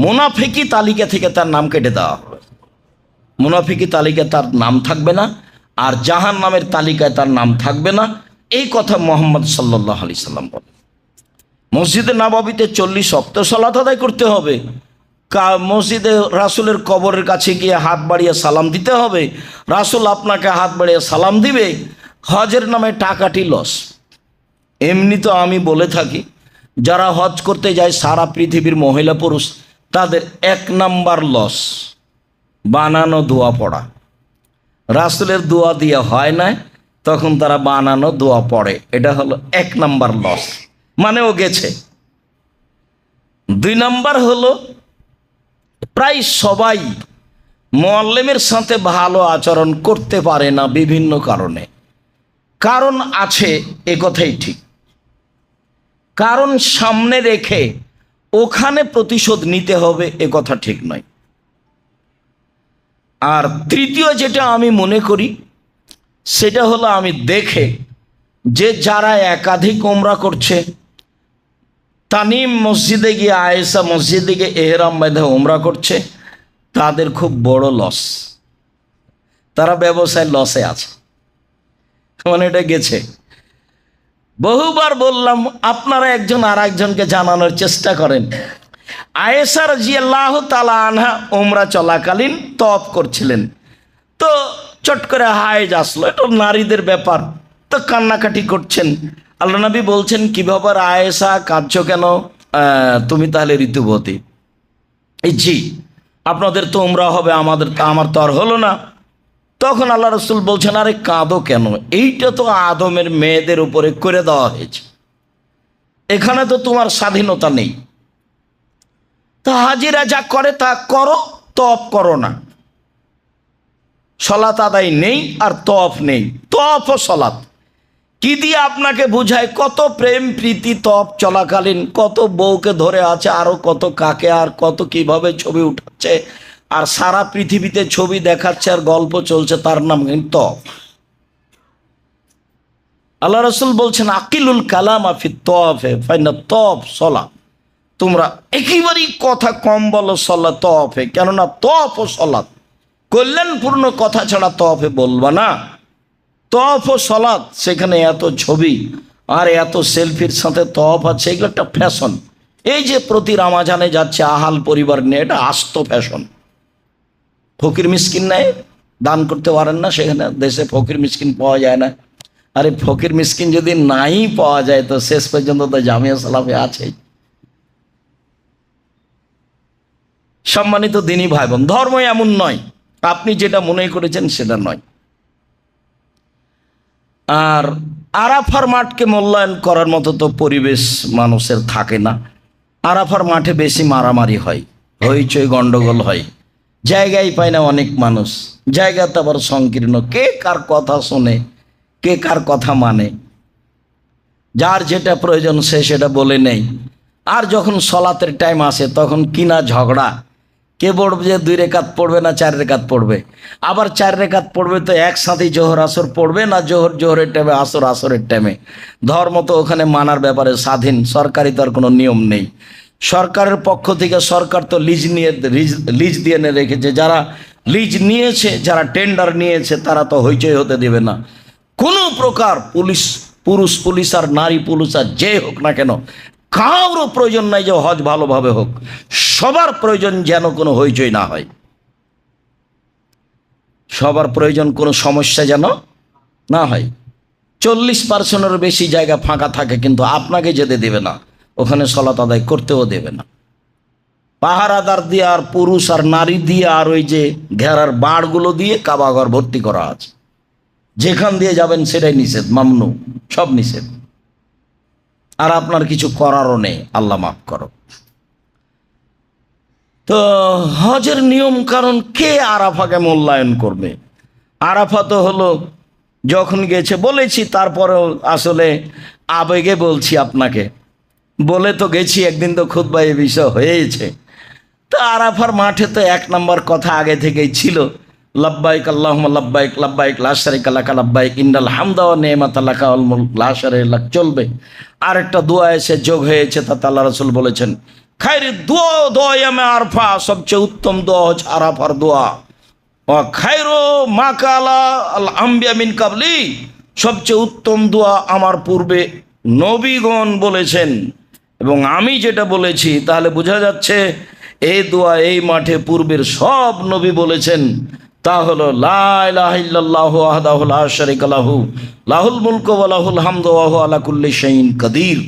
A: মুনাফিকি তালিকা থেকে তার নাম কেটে দেওয়া হবে। মুনাফিকি তালিকায় তার নাম থাকবে না, আর জাহান্নামের তালিকায় তার নাম থাকবে না। এই কথা মুহাম্মদ সাল্লাল্লাহু আলাইহি সাল্লাম বলেন। মসজিদে নববীতে 40 ওয়াক্ত সালাত আদায় করতে হবে। মসজিদে রাসূলের কবরের কাছে গিয়ে হাত বাড়িয়ে সালাম দিতে হবে। রাসূল আপনাকে হাত বাড়িয়ে সালাম দিবে। হজের নামে টাকাটি লস। এমনি তো আমি বলে থাকি, যারা হজ করতে যায় সারা পৃথিবীর মহিলা পুরুষ, তাদের 1 নাম্বার লস বানানো দোয়া পড়া। রাসূলের দোয়া দিয়ে হয় না, তখন তারা বানানো দোয়া পড়ে। এটা হলো 1 নাম্বার লস, মানে ও গেছে। 2 নাম্বার হলো প্রায় সবাই মুআল্লিমের সাথে ভালো আচরণ করতে পারে না বিভিন্ন কারণে। কারণ আছে, এ কথাই ঠিক। কারণ সামনে রেখে ওখানে প্রতিশোধ নিতে হবে, এ কথা ঠিক নয়। আর তৃতীয় যেটা আমি মনে করি, সেটা হলো আমি দেখে যে যারা একাধিক ওমরা করছে, তানিম মসজিদে গিয়ে, আয়েশা মসজিদে গিয়ে এহরাম বেঁধে ওমরা করছে, তাদের খুব বড় লস, তারা ব্যবসায় লসে আছে, মানে এটা গেছে। বহুবার বললাম, আপনারা একজন আর একজনকে জানানোর চেষ্টা করেন। আয়েশা রাদিয়াল্লাহু তাআলা আনহা ওমরা চলাকালীন তওয়াফ করছিলেন, তো চট করে হায়েজ আসলো, এটা নারীদের ব্যাপার, তো কান্নাকাটি করছেন। আল্লাহ নবী বলছেন, কি ব্যাপার আয়েশা, কাঁদছো কেন? তুমি তাহলে ঋতুবতী? এই জি, আপনাদের তো ওমরা হবে, আমার তো আর হলো না। তখন আল্লাহ রসুল বলছেন, আরে কাঁদো কেন? এইটা তো আদমের মেয়েদের উপরে করে দেওয়া হয়েছে, এখানে তো তোমার স্বাধীনতা নেই। তা হাজিরা যা করে তা করো, তওয়াফ করো না। সলাত আদায় নেই আর তওয়াফ নেই, তওয়াফ ও সলাত কি দিয়ে আপনাকে বুঝায়? কত প্রেম প্রীতি তওয়াফ চলাকালীন, কত বউকে ধরে আছে, আরো কত কাকে, আর কত কিভাবে ছবি উঠাচ্ছে, আর সারা পৃথিবীতে ছবি দেখাচ্ছে আর গল্প চলছে, তার নাম কিন্তু তওয়াফ। আল্লাহ রসুল বলছেন, আকিলুল কালাম ফি তওয়াফে ফাইনা তওয়াফ সলা। তোমরা একেবারেই কথা কম বলো সলা তওয়াফে, কেননা তওয়াফ ও সলাত কল্যাণপূর্ণ কথা ছাড়া তওয়াফে বলবা না। তওয়াফ ও সলাত, সেখানে এত ছবি আর এত সেলফির সাথে তওয়াফ আছে, এগুলো একটা ফ্যাশন। এই যে প্রতি রামাজানে যাচ্ছে আহাল পরিবার নিয়ে, এটা আস্ত ফ্যাশন। ফকির মিসকিন নেয়, দান করতে পারেন না, সেখানে দেশে ফকির মিসকিন পাওয়া যায় না। আরে ফকির মিসকিন যদি নাই পাওয়া যায়, তো শেষ পর্যন্ত তো জামিয়া সালাফে আছেই। সম্মানিত দিনী ভাই বোন, ধর্ম এমন নয় আপনি যেটা মনে করেছেন সেটা নয়। আর আরাফার মাঠকে মূল্যায়ন করার মতো তো পরিবেশ মানুষের থাকে না। আরাফার মাঠে বেশি মারামারি হয়, হইচই গন্ডগোল হয়, জায়গায় পায় না অনেক মানুষ, জায়গাতে আবার সংকীর্ণ, কে কার কথা শোনে, কে কার কথা মানে, যার যেটা প্রয়োজন সে সেটা বলে নেই। আর যখন সলাতের টাইম আসে তখন কিনা ঝগড়া, কে পড়বে, যে 2 রেকাত পড়বে না 4 রেকাত পড়বে, আবার 4 রেকাত পড়বে তো একসাথেই জোহর আসর পড়বে না, জোহরের টাইমে আসর আসরের টাইমে। ধর্ম তো ওখানে মানার ব্যাপারে স্বাধীন, সরকারি তো আর কোনো নিয়ম নেই। সরকারের পক্ষ থেকে সরকার তো লিজ দিয়ে রেখেছে, যারা লিজ নিয়েছে, যারা টেন্ডার নিয়েছে, তারা তো হইচই হতে দেবে না। কোনো প্রকার পুরুষ পুলিশ আর নারী পুলিশ আর যে হোক না কেন, কারোর প্রয়োজন নাই যে হজ ভালোভাবে হোক, সবার প্রয়োজন যেন কোনো হইচই না হয়, সবার প্রয়োজন কোনো সমস্যা যেন না হয়। 40% বেশি জায়গা ফাঁকা থাকে, কিন্তু আপনাকে যেতে দেবে না, ওখানে সলাত আদায় করতেও দেবে না। পাহারাদার দিয়ে আর পুরুষ আর নারী দিয়ে আর ওই যে ঘেরার বাড়গুলো দিয়ে কাবাঘর ভর্তি করা আছে, যেখান দিয়ে যাবেন সেটাই নিষেধ, মামনু, সব নিষেধ। আর আপনার কিছু করারও নেই, আল্লাহ মাফ করো। তো হজের নিয়ম কারণ, কে আরাফাকে মূল্যায়ন করবে? আরাফা তো হলো যখন গেছে, বলেছি, তারপরেও আসলে আবেগে বলছি আপনাকে, বলে তো গেছি, একদিন তো খুতবা এ বিষয় হয়েছে। তো আরাফার মাঠে তো 1 নম্বর কথা আগে থেকেই ছিল, লব্বাইক আল্লাহুম্মা লব্বাইক লব্বাইক লা শারীকা লাকা লব্বাইক ইন্নাল হামদা ওয়া নি'মাতা লাকা ওয়াল মুলক লা শারীকা লাক চলবে। আরেকটা দোয়া এসে যোগ হয়েছে, তাতে আল্লাহ রাসূল বলেছেন, খায়রুদ দোয়া ইয়ামে আরাফা, সবচেয়ে উত্তম দোয়া হচ্ছে আরাফার দোয়া। ওয়া খায়রু মা কালা আল আম্বিয়া মিন কাবলি, সবচেয়ে উত্তম দোয়া আমার পূর্বে নবীগণ বলেছেন এবং আমি যেটা বলেছি। তাহলে বোঝা যাচ্ছে এই দোয়া এই মাঠে পূর্বের সব নবী বলেছেন, তা হলো লা ইলাহা ইল্লাল্লাহু ওয়াহদাহু লা শারীকা লাহু লাহুল মুলকু ওয়া লাহুল হামদু ওয়া হুয়া আলা কুল্লি শাইইন কাদির।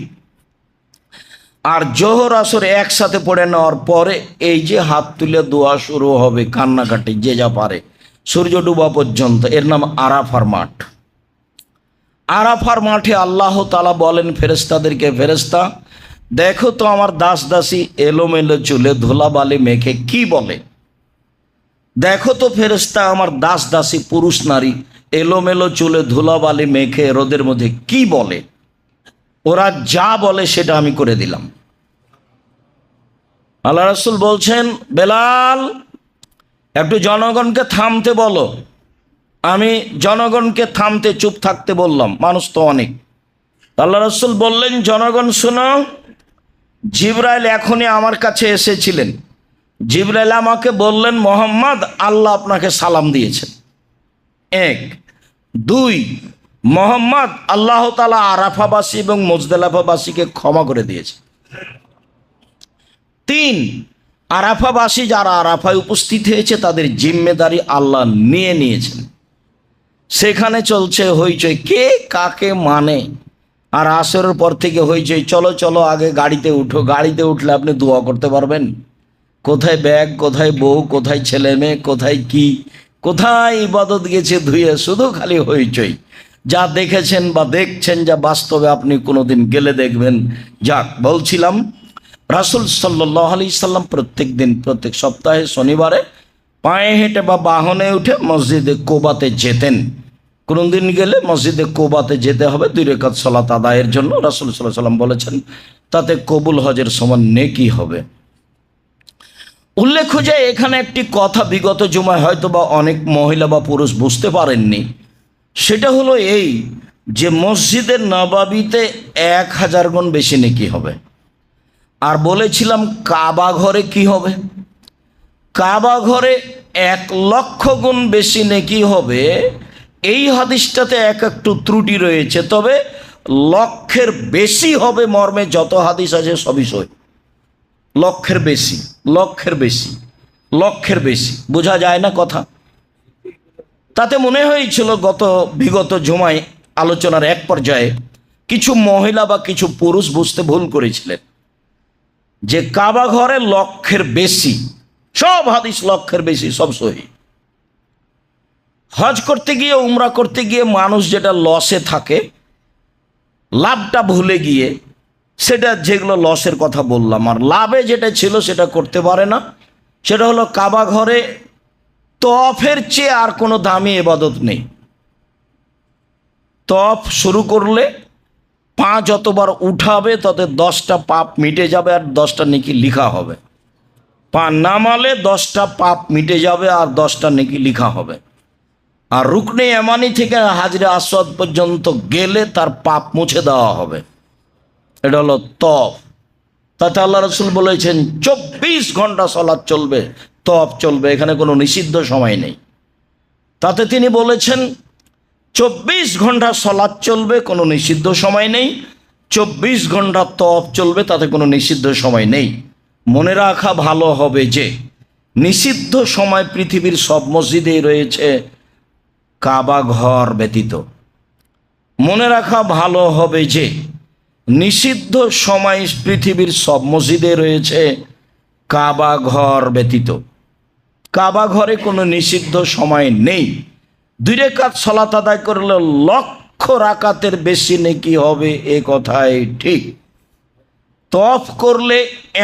A: আর জোহর আসর একসাথে পড়ে নেওয়ার পরে এই যে হাত তুলে দোয়া শুরু হবে, কান্নাকাটি যে যা পারে, সূর্য ডুবা পর্যন্ত, এর নাম আরাফার মাঠ। আরাফার মাঠে আল্লাহ তাআলা বলেন ফেরেশতাদেরকে, ফেরেশতা দেখো তো আমার দাস দাসী এলোমেলো চুলে ধুলাবালি মেখে কি বলে। দেখো তো ফেরেশতা আমার দাস দাসী পুরুষ নারী এলোমেলো চুলে ধুলাবালি মেখে রোদের মধ্যে কি বলে। ওরা যা বলে সেটা আমি করে দিলাম। আল্লাহ রাসূল বলছেন, বেলাল একটু জনগণকে থামতে বলো, আমি জনগণকে থামতে, চুপ থাকতে বললাম, মানুষ তো অনেক। আল্লাহ রাসূল বললেন, জনগণ শোনো, জিবরাইল এখনই আমার কাছে এসেছিলেন। জিবরাইল আমাকে বললেন, মোহাম্মদ, আল্লাহ আপনাকে সালাম দিয়েছেন। এক। দুই, মোহাম্মদ, আল্লাহ তাআলা আরাফাবাসী এবং মুজদালিফাবাসীকে ক্ষমা করে দিয়েছে। তিন, আরাফাবাসী যারা আরাফায় উপস্থিত হয়েছে তাদের জিম্মেদারি আল্লাহ নিয়ে নিয়েছেন। সেখানে চলছে হইচই, কে কাকে মানে। আর আসরের পর থেকে হইচই, চলো চলো আগে গাড়িতে উঠো। গাড়িতে উঠলে আপনি দোয়া করতে পারবেন? কোথায় ব্যাগ, কোথায় বউ, কোথায় ছেলে মেয়ে, কোথায় কি, কোথায় ইবাদত গেছে ধুয়ে, শুধু খালি হইচই। যা দেখেছেন বা দেখছেন, যা বাস্তবে আপনি কোনোদিন গেলে দেখবেন। যাক, বলছিলাম, রাসূল সাল্লাল্লাহু আলাইহি সাল্লাম প্রত্যেক দিন, প্রত্যেক সপ্তাহে শনিবারে পায়ে হেঁটে বা বাহনে উঠে মসজিদে কোবাতে যেতেন। কোনদিন গেলে মসজিদে কোবাতে যেতে হবে 2 রাকাত সালাত আদায়ের জন্য। রাসূল সাল্লাল্লাহু আলাইহি সাল্লাম বলেছেন, তাতে কবুল হজের সমান নেকি হবে। উল্লেখ্য যে এখানে একটি কথা বিগত জুমায় হয়তো বা অনেক মহিলা বা পুরুষ বুঝতে পারেননি। সেটা হলো এই যে মসজিদের নববীতে 1000 গুণ বেশি নেকি হবে। আর বলেছিলাম কাবা ঘরে কি হবে? কাবা ঘরে 1,00,000 গুণ বেশি নেকি হবে। এই হাদিসটাতে একটু ত্রুটি রয়েছে, তবে লক্ষের বেশি হবে মর্মে যত হাদিস আছে সবই সই। লক্ষের বেশি, লক্ষের বেশি, লক্ষের বেশি, বোঝা যায় না কথা। তাতে মনে হয়েছিল বিগত জুমায় আলোচনার এক পর্যায়ে কিছু মহিলা বা কিছু পুরুষ বুঝতে ভুল করেছিলেন যে কাবা ঘরে লক্ষের বেশি, সব হাদিস লক্ষের বেশি, সব সহি। হজ করতে গিয়ে, উমরা করতে গিয়ে মানুষ যেটা লসে থাকে, লাভটা ভুলে গিয়ে, সেটা যেগুলো লসের কথা বললাম, আর লাভে যেটা ছিল সেটা করতে পারে না। সেটা হলো কাবা ঘরে তওয়াফের চেয়ে আর কোনো দামি ইবাদত নেই। তওয়াফ শুরু করলে পা যতবার উঠাবে তত 10টা পাপ মিটে যাবে আর 10টা নেকি লিখা হবে। পা নামালে 10টা পাপ মিটে যাবে আর 10টা নেকি লিখা হবে। আর রুকনে ইয়ামানি থেকে হাজরে আসওয়াদ পর্যন্ত গেলে তার পাপ মুছে দেওয়া হবে। এটা হলো তওয়াফ। তাতে আল্লাহ রাসূল বলেছেন 24 ঘন্টা সালাত চলবে, তওয়াফ চলবে, এখানে কোনো নিষিদ্ধ সময় নেই। তাতে তিনি বলেছেন 24 ঘন্টা সালাত চলবে, কোনো নিষিদ্ধ সময় নেই। 24 ঘন্টা তওয়াফ চলবে, তাতে কোনো নিষিদ্ধ সময় নেই। মনে রাখা ভালো হবে যে নিষিদ্ধ সময় পৃথিবীর সব মসজিদেই রয়েছে, কাবা ঘর ব্যতীত। মনে রাখা ভালো হবে যে নিষিদ্ধ সময় পৃথিবীর সব মসজিদে রয়েছে, কাবা ঘর ব্যতীত। কাবা ঘরে কোনো নিষিদ্ধ সময় নেই। 2 রাকাত সালাত আদায় করলে 1,00,000 রাকাতের বেশি নেকি হবে, এ কথাই ঠিক। তওয়াফ করলে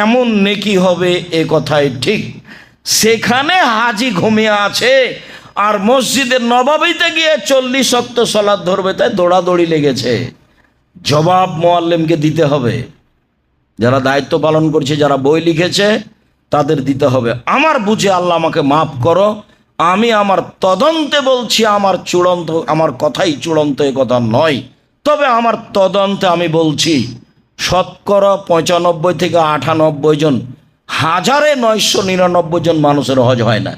A: এমন নেকি হবে, এ কথাই ঠিক। সেখানে হাজি ঘুমিয়ে আছে আর মসজিদের নববীতে গিয়ে 40 ওয়াক্ত সালাত ধরবে, তাই দৌড়াদৌড়ি লেগেছে। জবাব মুআল্লিমকে দিতে হবে। যারা দায়িত্ব পালন করছে, যারা বই লিখেছে, তাদের দিতে হবে। আমার বুঝে আল্লাহ আমাকে মাফ করো, আমি আমার তদন্তে বলছি, আমার কথাই চূড়ান্ত এ কথা নয়। তবে আমার তদন্তে আমি বলছি 95 থেকে 98 জন, 1999 জন মানুষের হজ হয় না।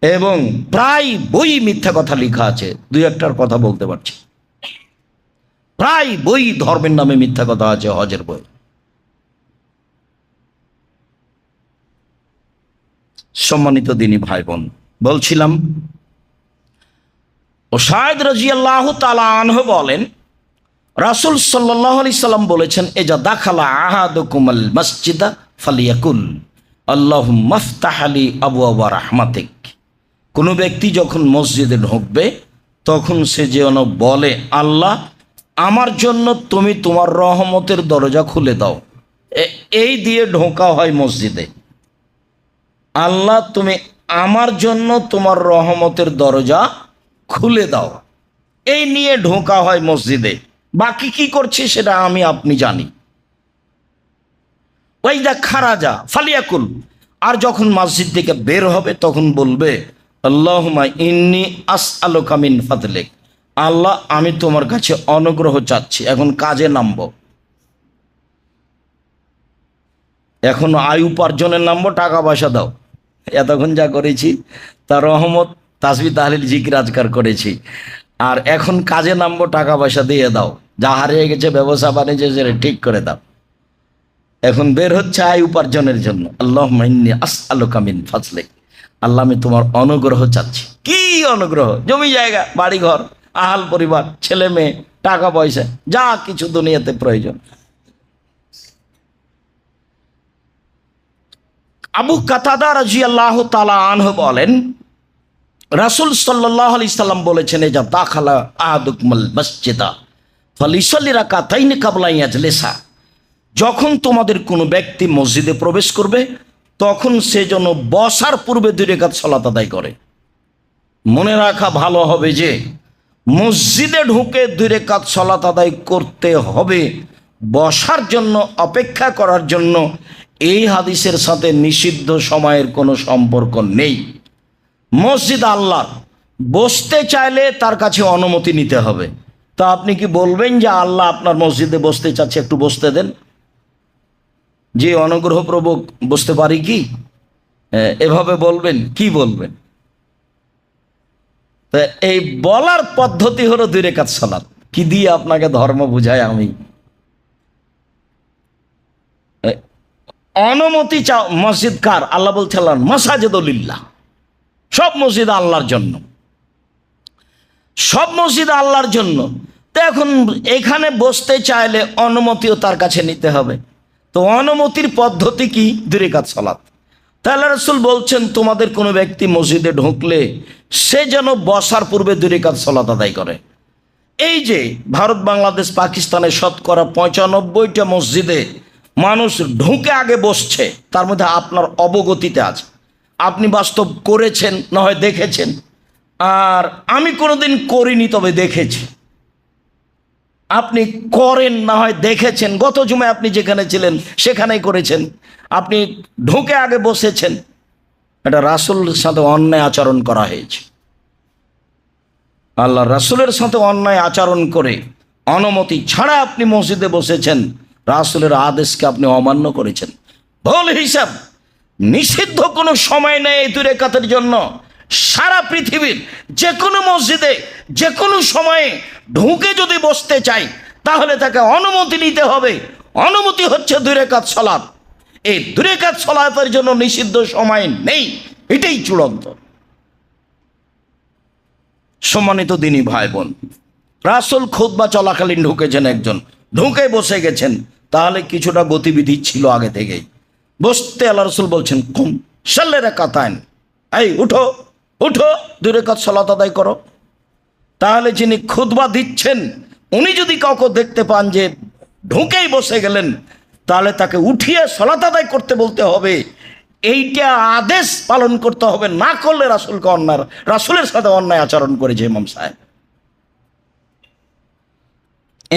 A: এবং প্রায় বই মিথ্যা কথা লেখা আছে, 2-1টার কথা বলতে পারছি। প্রায় বই ধর্মের নামে মিথ্যা কথা আছে, হজের বই। সম্মানিত দিনী ভাই বোন, বলছিলাম উসাইদ রাদিয়াল্লাহু তাআলা আনহু বলেন, রাসূল সাল্লাল্লাহু আলাইহি সাল্লাম বলেছেন, এজা দাখালা আহাদুকুমাল মসজিদা ফালিয়াকুল আল্লাহুম্মা ইফতাহ লি আবওয়াবা রাহমাতিক। কোনো ব্যক্তি যখন মসজিদে ঢুকবে তখন সে যেন বলে, আল্লাহ আমার জন্য তুমি তোমার রহমতের দরজা খুলে দাও। এই দিয়ে ঢোকা হয় মসজিদে। আল্লাহ তুমি আমার জন্য তোমার রহমতের দরজা খুলে দাও, এই নিয়ে ঢোকা হয় মসজিদে। বাকি কি করছি সেটা আমি আপনি জানি। ওয়াইদা খারাজা ফালিয়াকুল, আর যখন মসজিদ থেকে বের হবে তখন বলবে, আল্লাহুম্মা ইন্নী আসআলুকা মিন ফাদলিক, আল্লাহ আমি তোমার কাছে অনুগ্রহ চাচ্ছি। এখন কাজে নামবো, এখন আয় উপার্জনের নামবো, টাকা পয়সা দাও। এতক্ষণ যা করেছি তার রহমত, তাসবিহ তাহলিল জিকির আজকার করেছি, আর এখন কাজে নামবো, টাকা পয়সা দিয়ে দাও, যা হারিয়ে গেছে ব্যবসা বাণিজ্য সেটা ঠিক করে দাও। এখন বের হচ্ছে আয় উপার্জনের জন্য। আল্লাহুম্মা ইন্নী আসআলুকা মিন ফাদলিক, আল্লাহ আমি তোমার অনুগ্রহ চাচ্ছি। কি অনুগ্রহ? জমি জায়গা, বাড়ি ঘর, আহাল পরিবার, ছেলে মেয়ে, টাকা পয়সা, যা কিছু দুনিয়াতে প্রয়োজন। আবু কাতাদা রাদিয়াল্লাহু তাআলা আনহু বলেন, রাসূল সাল্লাল্লাহু আলাইহি সাল্লাম বলেছেন, যা দাখালা আহাদুকুমুল মসজিদা ফালিসাল্লি রাকাতাইনি ক্বাবলা আন ইয়াজলিসা, যখন তোমাদের কোনো ব্যক্তি মসজিদে প্রবেশ করবে তখন সে যেন বসার পূর্বে 2 রাকাত সালাত আদায় করে। মনে রাখা ভালো হবে যে মসজিদে ঢুকে 2 রাকাত সালাত আদায় করতে হবে, বসার জন্য, অপেক্ষা করার জন্য এই হাদিসের সাথে নিষিদ্ধ সময়ের কোনো সম্পর্ক নেই। মসজিদ আল্লাহর, বসতে চাইলে তার কাছে অনুমতি নিতে হবে। তা আপনি কি বলবেন যে আল্লাহ আপনার মসজিদে বসতে চাচ্ছে, একটু বসতে দেন? যে অনুগ্রহপ্রবক বসতে পারি কি? এভাবে বলবেন? কি বলবেন? তা এই বলার পদ্ধতি হলো 2 রাকাত সালাত। কি দিয়ে আপনাকে ধর্ম বুঝায় আমি? অনুমতি চাও। মসজিদ কার? আল্লাহ বলছে আল্লাহ মাসাজিদুল্লাহ, সব মসজিদ আল্লাহর জন্য, সব মসজিদ আল্লাহর জন্য। তো এখন এখানে বসতে চাইলে অনুমতিও তার কাছে নিতে হবে। তো অনুমতির পদ্ধতি কি? 2 রাকাত সালাত। তাহলে রাসূল বলছেন তোমাদের কোনো ব্যক্তি মসজিদে ঢুকলে সে যেন বসার পূর্বে 2 রাকাত সালাত আদায় করে। এই যে ভারত, বাংলাদেশ, পাকিস্তানের শতকরা 95টা মসজিদে মানুষ ঢুকে আগে বসছে, তার মধ্যে আপনার অবগতিতে আছে, আপনি বাস্তব করেছেন না হয় দেখেছেন, আর আমি কোনোদিন করিনি তবে দেখেছি। আপনি করেন না হয় দেখেছেন, গত জুমায় আপনি যেখানে ছিলেন সেখানেই করেছেন, আপনি ঢুকে আগে বসেছেন। এটা রাসূলের সাথে অন্যায় আচরণ করা হয়েছে। আল্লাহ রাসূলের সাথে অন্যায় আচরণ করে অনুমতি ছাড়া আপনি মসজিদে বসেছেন, রাসূলের আদেশকে আপনি অমান্য করেছেন। ভুল হিসাব, নিষিদ্ধ কোনো সময় নেই এই 2 রাকাতের জন্য। সারা পৃথিবীর যে কোনো মসজিদে যে কোনো সময়ে ঢুকে যদি বসতে চাই তাহলে তাকে অনুমতি নিতে হবে। অনুমতি হচ্ছে 2 রাকাত সালাত। এই 2 রাকাত সালাতের জন্য নিষিদ্ধ সময় নেই, এটাই চূড়ান্ত। সম্মানিত দিনী ভাই বোন, রাসূল খুতবা চলাকালীন ঢুকেছেন, একজন ঢুকে বসে গেছেন, তাহলে কিছুটা গতিবিধি ছিল আগে থেকেই। বসতে আল্লাহ রাসূল বলছেন কুম সাল্লি রাকাতাইন, এই উঠো উঠো 2 রাকাত সালাত আদায় করো। তাহলে যিনি খুতবা দিচ্ছেন উনি যদি কাউকে দেখতে পান যে ঢুকেই বসে গেলেন, তাহলে তাকে উঠিয়ে সালাত আদায় করতে বলতে হবে। এইটা আদেশ পালন করতে হবে, না করলে রাসূলকে অন্যায়, রাসূলের সাথে অন্যায় আচরণ করেছে ইমাম সাহেব।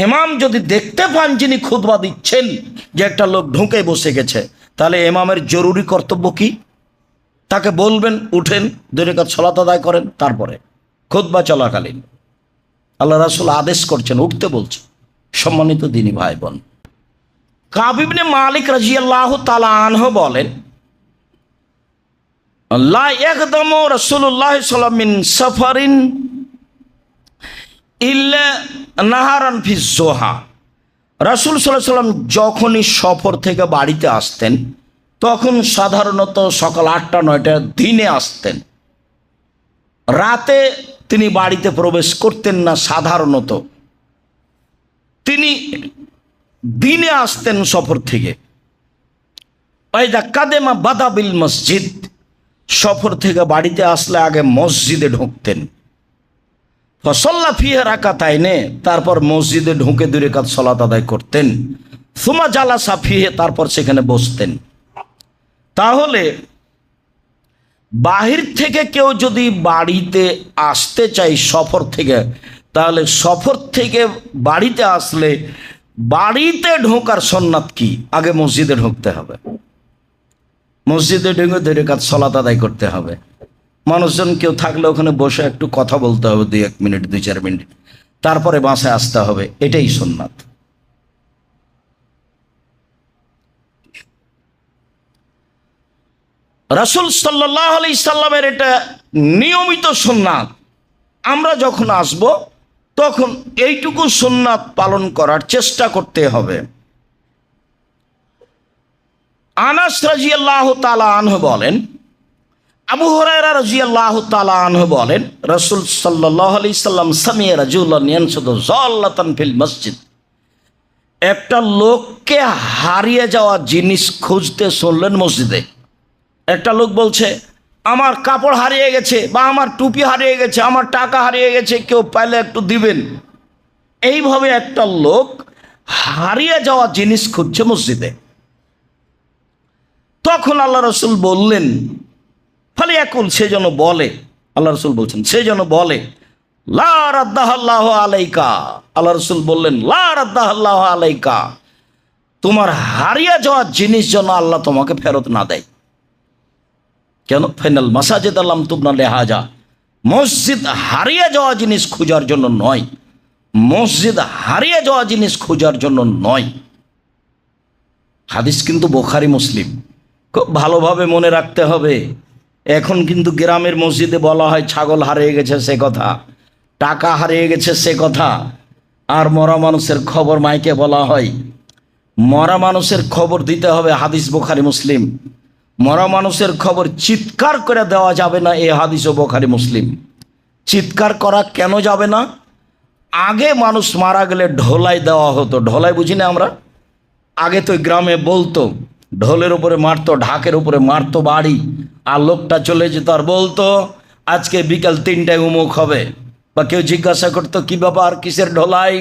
A: ইমাম যদি দেখতে পান যিনি খুতবা দিচ্ছেন যে একটা লোক ঢুকে বসে গেছে, তাহলে ইমামের জরুরি কর্তব্য কি? তাকে বলবেন উঠেন 2 রাকাত সালাত আদায় করেন। তারপরে খুতবা চলাকালীন আল্লাহ রাসূল আদেশ করছেন, উঠতে বলছেন। সম্মানিত দিনী ভাই বোন, কাব ইবনে মালিক রাদিয়াল্লাহু তাআলা আনহু বলেন, লা ইয়াকদামু রাসূলুল্লাহ সাল্লাল্লাহু আলাইহি ওয়াসাল্লাম মিন সাফারিন ইল্লা নাহারান ফি যুহা। রাসূল সাল্লাল্লাহু আলাইহি ওয়াসাল্লাম যখনই সফর থেকে বাড়িতে আসতেন তখন সাধারণত সকাল 8টা-9টার দিনে আসতেন। রাতে তিনি বাড়িতে প্রবেশ করতেন না, সাধারণত তিনি দিনে আসতেন সফর থেকে। ওয়াইদা কাদেমা বাদাবিল মসজিদ, সফর থেকে বাড়িতে আসলে আগে মসজিদে ঢুকতেন। ফসল্লা ফিহে রাকাতাইনে, তারপর মসজিদে ঢুকে 2 রাকাত সালাত আদায় করতেন। সুমা জালাসা ফিহে, তারপর সেখানে বসতেন। তাহলে বাহির থেকে কেউ যদি বাড়িতে আসতে চাই সফর থেকে, তাহলে সফর থেকে বাড়িতে আসলে বাড়িতে ঢোকার সুন্নাত কি? আগে মসজিদে ঢুকতে হবে, মসজিদে ঢুকে 2 রাকাত সালাত আদায় করতে হবে। মানুষজন কেউ থাকলে ওখানে বসে একটু কথা বলতে হবে, 2-1 মিনিট 2-4 মিনিট, তারপরে বাসায় আসতে হবে। এটাই সুন্নাত। রাসূল সাল্লাল্লাহু আলাইহি সাল্লামের এটা নিয়মিত সুন্নাত। আমরা যখন আসব তখন এইটুকু সুন্নাত পালন করার চেষ্টা করতে হবে। আনাস রাদিয়াল্লাহু তাআলা আনহু বলেন, আবু হুরায়রা রাদিয়াল্লাহু তাআলা আনহু বলেন, রাসূল সাল্লাল্লাহু আলাইহি সাল্লাম সামিয়া রাজুলান ইয়ানশুদু যাল্লাতান ফিল মসজিদ, একটা লোককে হারিয়ে যাওয়া জিনিস খুঁজতে শুনলেন মসজিদে। একটা লোক বলছে, আমার কাপড় হারিয়ে গেছে, বা আমার টুপি হারিয়ে গেছে, আমার টাকা হারিয়ে গেছে, কেউ পাইলে একটু দিবেন। এইভাবে একটা লোক হারিয়ে যাওয়া জিনিস খুঁজছে মসজিদে। তখন আল্লাহ রসুল বললেন, ফালিয়াকুল, সে যেন বলে, আল্লাহ রসুল বলছেন সে যেন বলে, লা রাদ্দাহাল্লাহু আলাইকা। আল্লাহ রসুল বললেন, লা রাদ্দাহাল্লাহু আলাইকা, তোমার হারিয়ে যাওয়া জিনিস যেন আল্লাহ তোমাকে ফেরত না দেয়। কেন? ফাইনাল মাসাজিদ আল্লাম তুবনা লেহাজা, মসজিদ হারিয়ে যাওয়া জিনিস খোঁজার জন্য নয়, মসজিদ হারিয়ে যাওয়া জিনিস খোঁজার জন্য নয়। হাদিস কিন্তু বুখারী মুসলিম, খুব ভালোভাবে মনে রাখতে হবে। এখন কিন্তু গ্রামের মসজিদে বলা হয় ছাগল হারিয়ে গেছে সে কথা, টাকা হারিয়ে গেছে সে কথা, আর মরা মানুষের খবর মাইকে বলা হয়। মরা মানুষের খবর দিতে হবে, হাদিস বুখারী মুসলিম। মরা মানুষের খবর চিৎকার করে দেওয়া যাবে না, এই হাদিসও বুখারী মুসলিম। চিৎকার করা কেন যাবে না? আগে মানুষ মারা গেলে ঢোলাই দেওয়া হতো। ঢোলাই বুঝি না আমরা? আগে তো গ্রামে বলতো, ঢোলের উপরে মারতো, ঢাকের উপরে মারতো বাড়ি, আর লোকটা চলে যেত আর বলতো আজকে বিকাল 3টায় অমুক হবে। বা কেউ জিজ্ঞাসা করতো কি ব্যাপার, কিসের ঢোলাই?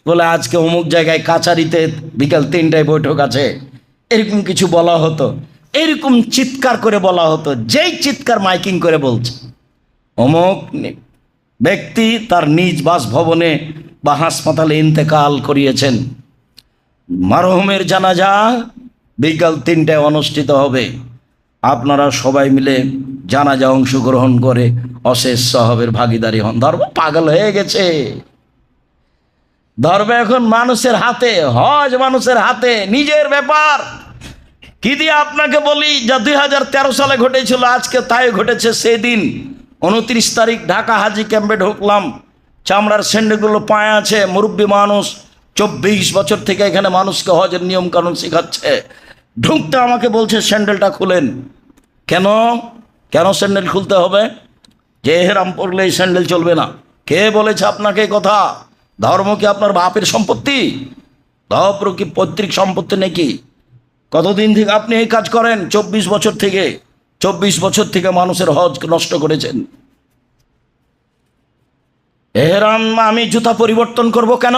A: বলে আজকে অমুক জায়গায় কাছারিতে বিকাল 3টায় বৈঠক আছে, এরকম কিছু বলা হতো। এরকম চিৎকার করে বলা হতো, যেই চিৎকার মাইকিং করে বলছে অমুক ব্যক্তি তার নিজ বাসভবনে বা হাসপাতালে ইন্তেকাল করিয়েছেন, মারহুমের জানাজা বিকাল 3টায় অনুষ্ঠিত হবে, আপনারা সবাই মিলে জানাজা অংশগ্রহণ করে অশেষ সওয়াবের ভাগীদারি হন। ধর্ম পাগল হয়ে গেছে। ধর্ম এখন মানুষের হাতে, হজ মানুষের হাতে, নিজের ব্যাপার। কি দিয়ে আপনাকে বলি, যা 2013 সালে ঘটেছিল আজকে তাই ঘটেছে। সেদিন 29 তারিখ ঢাকা হাজি ক্যাম্পে ঢুকলাম, চামড়ার স্যান্ডেলগুলো পায়ে আছে, মুরব্বী মানুষ, 24 বছর থেকে এখানে মানুষকে হজের নিয়ম কানুন শেখাচ্ছে। ঢুকতে আমাকে বলছে স্যান্ডেলটা খুলেন। কেন কেন স্যান্ডেল খুলতে হবে? যে এহরাম পরলে এই স্যান্ডেল চলবে না। কে বলেছে আপনাকে এই কথা? ধর্ম কি আপনার বাপের সম্পত্তি? ধর্ম কি পৈতৃক সম্পত্তি নাকি? কতদিন থেকে আপনি এই কাজ করেন? 24 বছর থেকে। 24 বছর থেকে মানুষের হজ নষ্ট করেছেন। এহরাম আমি জুতা পরিবর্তন করব কেন?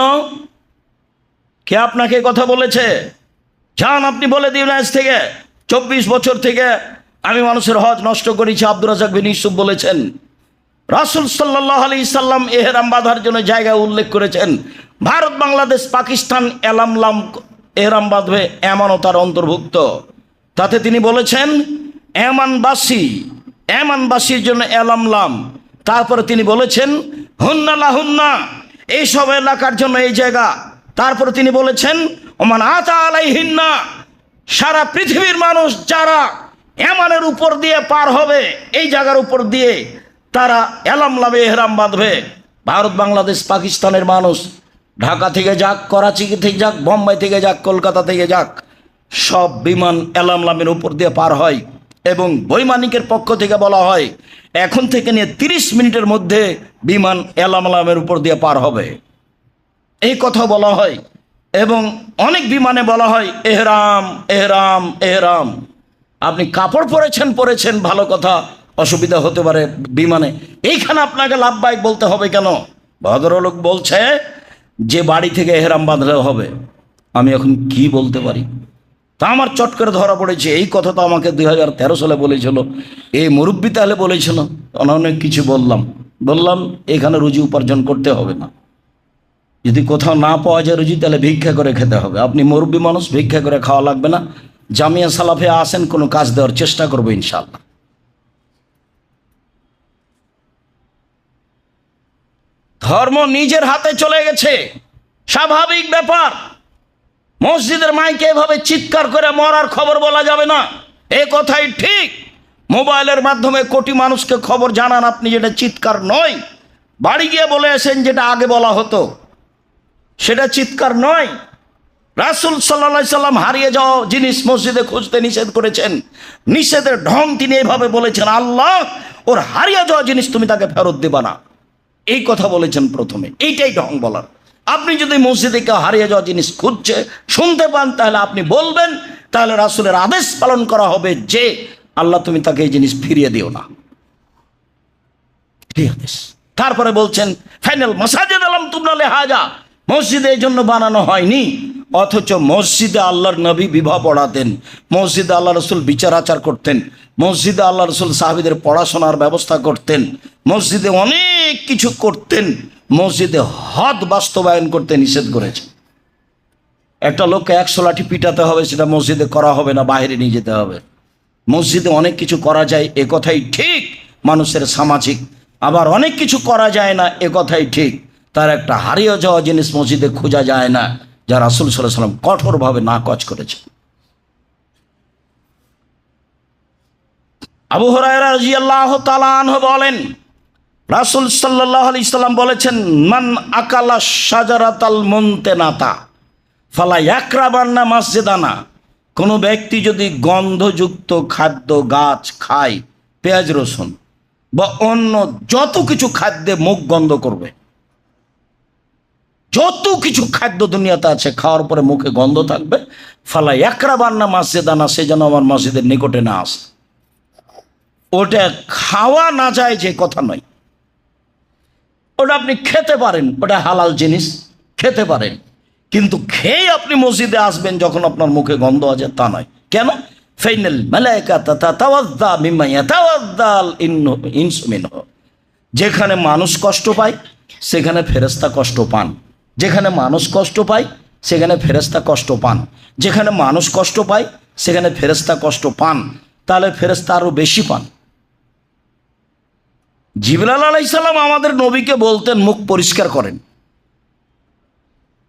A: কে আপনাকে কথা বলেছে? যান আপনি বলে দিন আজ থেকে, 24 বছর থেকে আমি মানুষের হজ নষ্ট করেছি। আব্দুর রাজ্জাক বিন ইউসুফ বলেছেন, রাসূল সাল্লাল্লাহু আলাইহি সাল্লাম এহরাম বাঁধার জন্য জায়গা উল্লেখ করেছেন। ভারত, বাংলাদেশ, পাকিস্তান এলামলাম এহরাম বাঁধবে, এমনও তার অন্তর্ভুক্ত। তাতে তিনি বলেছেন এমানবাসীর জন্য এলামলাম। তারপরে তিনি বলেছেন হুন্না লাহুন্না, এইসব এলাকার জন্য এই জায়গা। তারপরে তিনি বলেছেন ওমান আতা আলাইহিন্না, সারা পৃথিবীর মানুষ যারা এমানের উপর দিয়ে পার হবে, এই জায়গার উপর দিয়ে তারা এলামলামে এহরাম বাঁধবে। ভারত, বাংলাদেশ, পাকিস্তানের মানুষ, ঢাকা থেকে যাক, করাচি থেকে যাক, বোম্বাই থেকে যাক, কলকাতা থেকে যাক, সব বিমান এলামলামের উপর দিয়ে পার হয়। এবং বৈমানিকের পক্ষ থেকে বলা হয় এখন থেকে নিয়ে 30 মিনিটের মধ্যে বিমান এলামলামের উপর দিয়ে পার হবে, এই কথা বলা হয়। এবং অনেক বিমানে বলা হয় এহরাম এহরাম এহরাম। আপনি কাপড় পরেছেন ভালো কথা, অসুবিধা হতে পারে বিমানে, এইখানে আপনাকে লাভবাহিক বলতে হবে কেন? ভদ্রলোক বলছে যে বাড়ি থেকে এহরাম বাঁধলে হবে। আমি এখন কি বলতে পারি? তা আমার চট করে ধরা পড়েছে, এই কথা তো আমাকে 2013 সালে বলেছিল, এই মুরব্বি তাহলে বলেছিল। অনেক কিছু বললাম এখানে রুজি উপার্জন করতে হবে না। যদি কোথাও না পাওয়া যায় রুজি, তাহলে ভিক্ষা করে খেতে হবে। আপনি মুরব্বী মানুষ, ভিক্ষা করে খাওয়া লাগবে না। জামিয়া সালাফে আসেন, কোনো কাজ দেওয়ার চেষ্টা করবো ইনশাআল্লাহ। ধর্ম নিজের হাতে চলে গেছে, স্বাভাবিক ব্যাপার। মসজিদের মাইকে এভাবে চিৎকার করে মরার খবর বলা যাবে না, এ কথাই ঠিক। মোবাইলের মাধ্যমে কোটি মানুষকে খবর জানান আপনি, যেটা চিৎকার নয়। বাড়ি গিয়ে বলে আসেন যেটা আগে বলা হতো, সেটা চিৎকার নয়। রাসূল সাল্লাল্লাহু আলাইহি সাল্লাম হারিয়ে যাওয়া জিনিস মসজিদে খুঁজতে নিষেধ করেছেন। নিষেধের ঢং তিনি এভাবে বলেছেন, আল্লাহ ওর হারিয়ে যাওয়া জিনিস তুমি তাকে ফেরত দেবা না, এই কথা বলেছেন প্রথমে। এইটাই ঢং বলার। আপনি যদি মসজিদে কেউ হারিয়ে যাওয়া জিনিস খুঁজছে শুনতে পান, তাহলে আপনি বলবেন, তাহলে রাসূলের আদেশ পালন করা হবে যে আল্লাহ তুমি তাকে এই জিনিস ফিরিয়ে দিও না, এটাই আদেশ। তারপরে বলছেন ফাইনাল মাসাজিদ আলাম তুবনা লিহাজা, মসজিদে এই জন্য বানানো হয়নি। অথচ মসজিদে আল্লাহর নবী বিবাহ পড়াতেন, মসজিদে আল্লাহ রসুল বিচার আচার করতেন, মসজিদে আল্লাহ রসুল সাহাবীদের পড়াশোনার ব্যবস্থা করতেন, মসজিদে অনেক কিছু করতেন। মসজিদে হদ বাস্তবায়ন করতে নিষেধ করেছে। একটা লোককে 100 লাঠি পিটাতে হবে, সেটা মসজিদে করা হবে না, বাইরে নিয়ে যেতে হবে। মসজিদে অনেক কিছু করা যায়, এ কথাই ঠিক। মানুষের সামাজিক, আবার অনেক কিছু করা যায় না, এ কথাই ঠিক। তার একটা হারিয়ে যাওয়া জিনিস মসজিদে খোঁজা যায় না, যা রাসূল সাল্লাল্লাহু আলাইহি সাল্লাম কঠোরভাবে নাকচ করেছে। আবু হুরায়রা রাদিয়াল্লাহু তাআলা আনহু বলেন, রাসূল সাল্লাল্লাহু আলাইহি সাল্লাম বলেছেন, মান আকালা শাজারাতাল মুনতেনাতা ফালা ইয়াকরাবান্না মসজিদানা, কোনো ব্যক্তি যদি গন্ধযুক্ত খাদ্য গাছ খায়, পেঁয়াজ রসুন বা অন্য যত কিছু খাদ্যে মুখ গন্ধ করবে, যত কিছু খাদ্য দুনিয়াতে আছে খাওয়ার পরে মুখে গন্ধ থাকবে, ফালা ইয়াকরাবান্না মসজিদানা, সে যেন আমার মসজিদের নিকটে না আসে। ওটা খাওয়া না যায় যে কথা নয়, ওটা আপনি খেতে পারেন, ওটা হালাল জিনিস, খেতে পারেন। কিন্তু খেয়ে আপনি মসজিদে আসবেন যখন আপনার মুখে গন্ধ আছে, তা নয়। কেন? ফাইনাল মালাইকাতা তাতাওয়াজ্জা মিম্মা ইয়াতাওয়াজ্জাল ইনসু মিনহু, যেখানে মানুষ কষ্ট পায় সেখানে ফেরেশতা কষ্ট পান, যেখানে মানুষ কষ্ট পায় সেখানে ফেরেশতা কষ্ট পান, যেখানে মানুষ কষ্ট পায় সেখানে ফেরেশতা কষ্ট পান, তাহলে ফেরেশতা আরো বেশি পান। জিবরাইল আলাইহিস সালাম আমাদের নবীকে বলতেন মুখ পরিষ্কার করেন।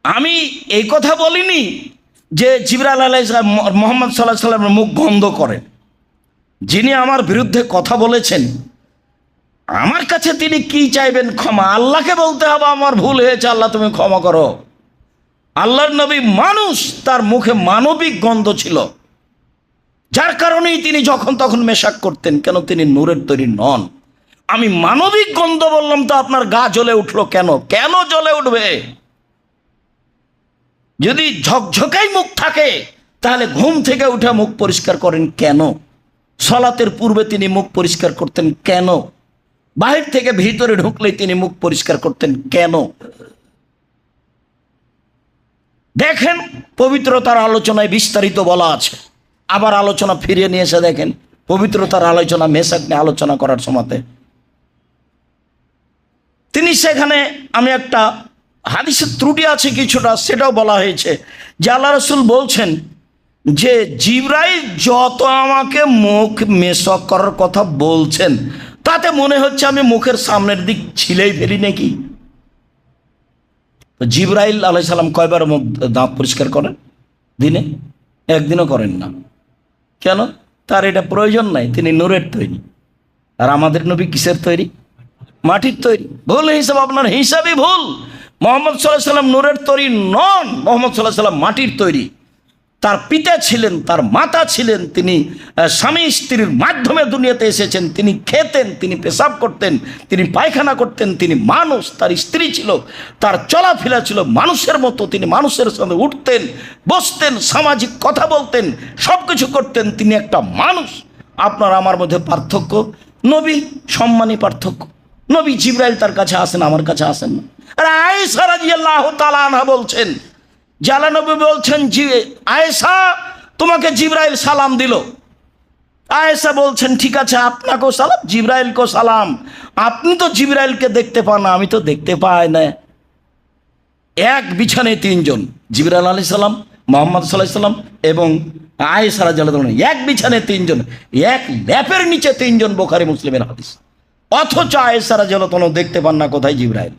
A: আমি এই কথা বলিনি যে জিবরাইল আলাইহিস সালাম মুহাম্মদ সাল্লাল্লাহু আলাইহি সাল্লামের মুখ গন্ধ করেন। যিনি আমার বিরুদ্ধে কথা বলেছেন, আমার কাছে তিনি কি চাইবেন? ক্ষমা। আল্লাহকে বলতে হবে আমার ভুল হয়েছে, আল্লাহ তুমি ক্ষমা করো। আল্লাহর নবী মানুষ, তার মুখে মানবিক গন্ধ ছিল, যার কারণেই তিনি যখন তখন মেশাক করতেন। কেন? তিনি নূরের তৈরি নন। আমি মানবিক গন্ধ বললাম তো আপনার গা জ্বলে উঠলো কেন? কেন জ্বলে উঠবে? যদি ঝকঝকাই মুখ থাকে তাহলে ঘুম থেকে উঠে মুখ পরিষ্কার করেন কেন? সালাতের পূর্বে তিনি মুখ পরিষ্কার করতেন কেন? বাহির থেকে ভিতরে ঢুকলে তিনি মুখ পরিষ্কার করতেন কেন? দেখেন, পবিত্রতার আলোচনায় বিস্তারিত বলা আছে। আবার আলোচনা ফিরিয়ে নিয়ে এসে দেখেন পবিত্রতার আলোচনা মেসাক নিয়ে আলোচনা করার সময়তে তিনি সেখানে, আমি একটা হাদিসের ত্রুটি আছে কিছুটা, সেটাও বলা হয়েছে যে আল্লাহ রাসূল বলছেন যে জিবরাইল যত আমাকে মুখ মেশক করার কথা বলছেন, তাতে মনে হচ্ছে আমি মুখের সামনের দিক ছিলেই ফেলি নাকি। জিবরাইল আলাইহিস সালাম কয়বার মুখ দাঁত পরিষ্কার করেন? দিনে একদিনও করেন না। কেন? তার এটা প্রয়োজন নাই, তিনি নূরের তৈরি। আর আমাদের নবী কিসের তৈরি? মাটির তৈরি। ভুল হিসাব, আপনার হিসাবই ভুল। মুহাম্মদ সাল্লাল্লাহু আলাইহি সাল্লাম নূরের তৈরি নন, মুহাম্মদ সাল্লাল্লাহু আলাইহি সাল্লাম মাটির তৈরি। তার পিতা ছিলেন, তার মাতা ছিলেন, তিনি স্বামী স্ত্রীর মাধ্যমে দুনিয়াতে এসেছেন। তিনি খেতেন, তিনি পেশাব করতেন, তিনি পায়খানা করতেন, তিনি মানুষ। তার স্ত্রী ছিল, তার চলাফেরা ছিল মানুষের মতো। তিনি মানুষের সঙ্গে উঠতেন, বসতেন, সামাজিক কথা বলতেন, সব কিছু করতেন। তিনি একটা মানুষ। আপনার আমার মধ্যে পার্থক্য, নবী সম্মানী পার্থক্য। নবী জিবরাইল তার কাছে আসেন, আমার কাছে আসেন না। আর আয়েশা রাদিয়াল্লাহু তাআলা আনহা বলছেন, জালা নবী বলছেন, আয়েশা তোমাকে জিবরাইল সালাম দিল। আয়েশা বলছেন, ঠিক আছে, আপনাকেও সালাম, জিবরাইলকেও সালাম। আপনি তো জিবরাইলকে দেখতে পান না, আমি তো দেখতে পাই না। এক বিছানায় তিনজন, জিবরাইল আলাইহিস সালাম, মুহাম্মদ সাল্লাল্লাহু আলাইহি সাল্লাম এবং আয়েশা রাদিয়াল্লাহু তাআলা, এক বিছানায় তিনজন, এক ল্যাপের নিচে তিনজন। বুখারী মুসলিমের হাদিস। অথচ আয়েশা রাদিয়াল্লাহু তাআলা দেখতে পান না কোথায় জিবরাইল।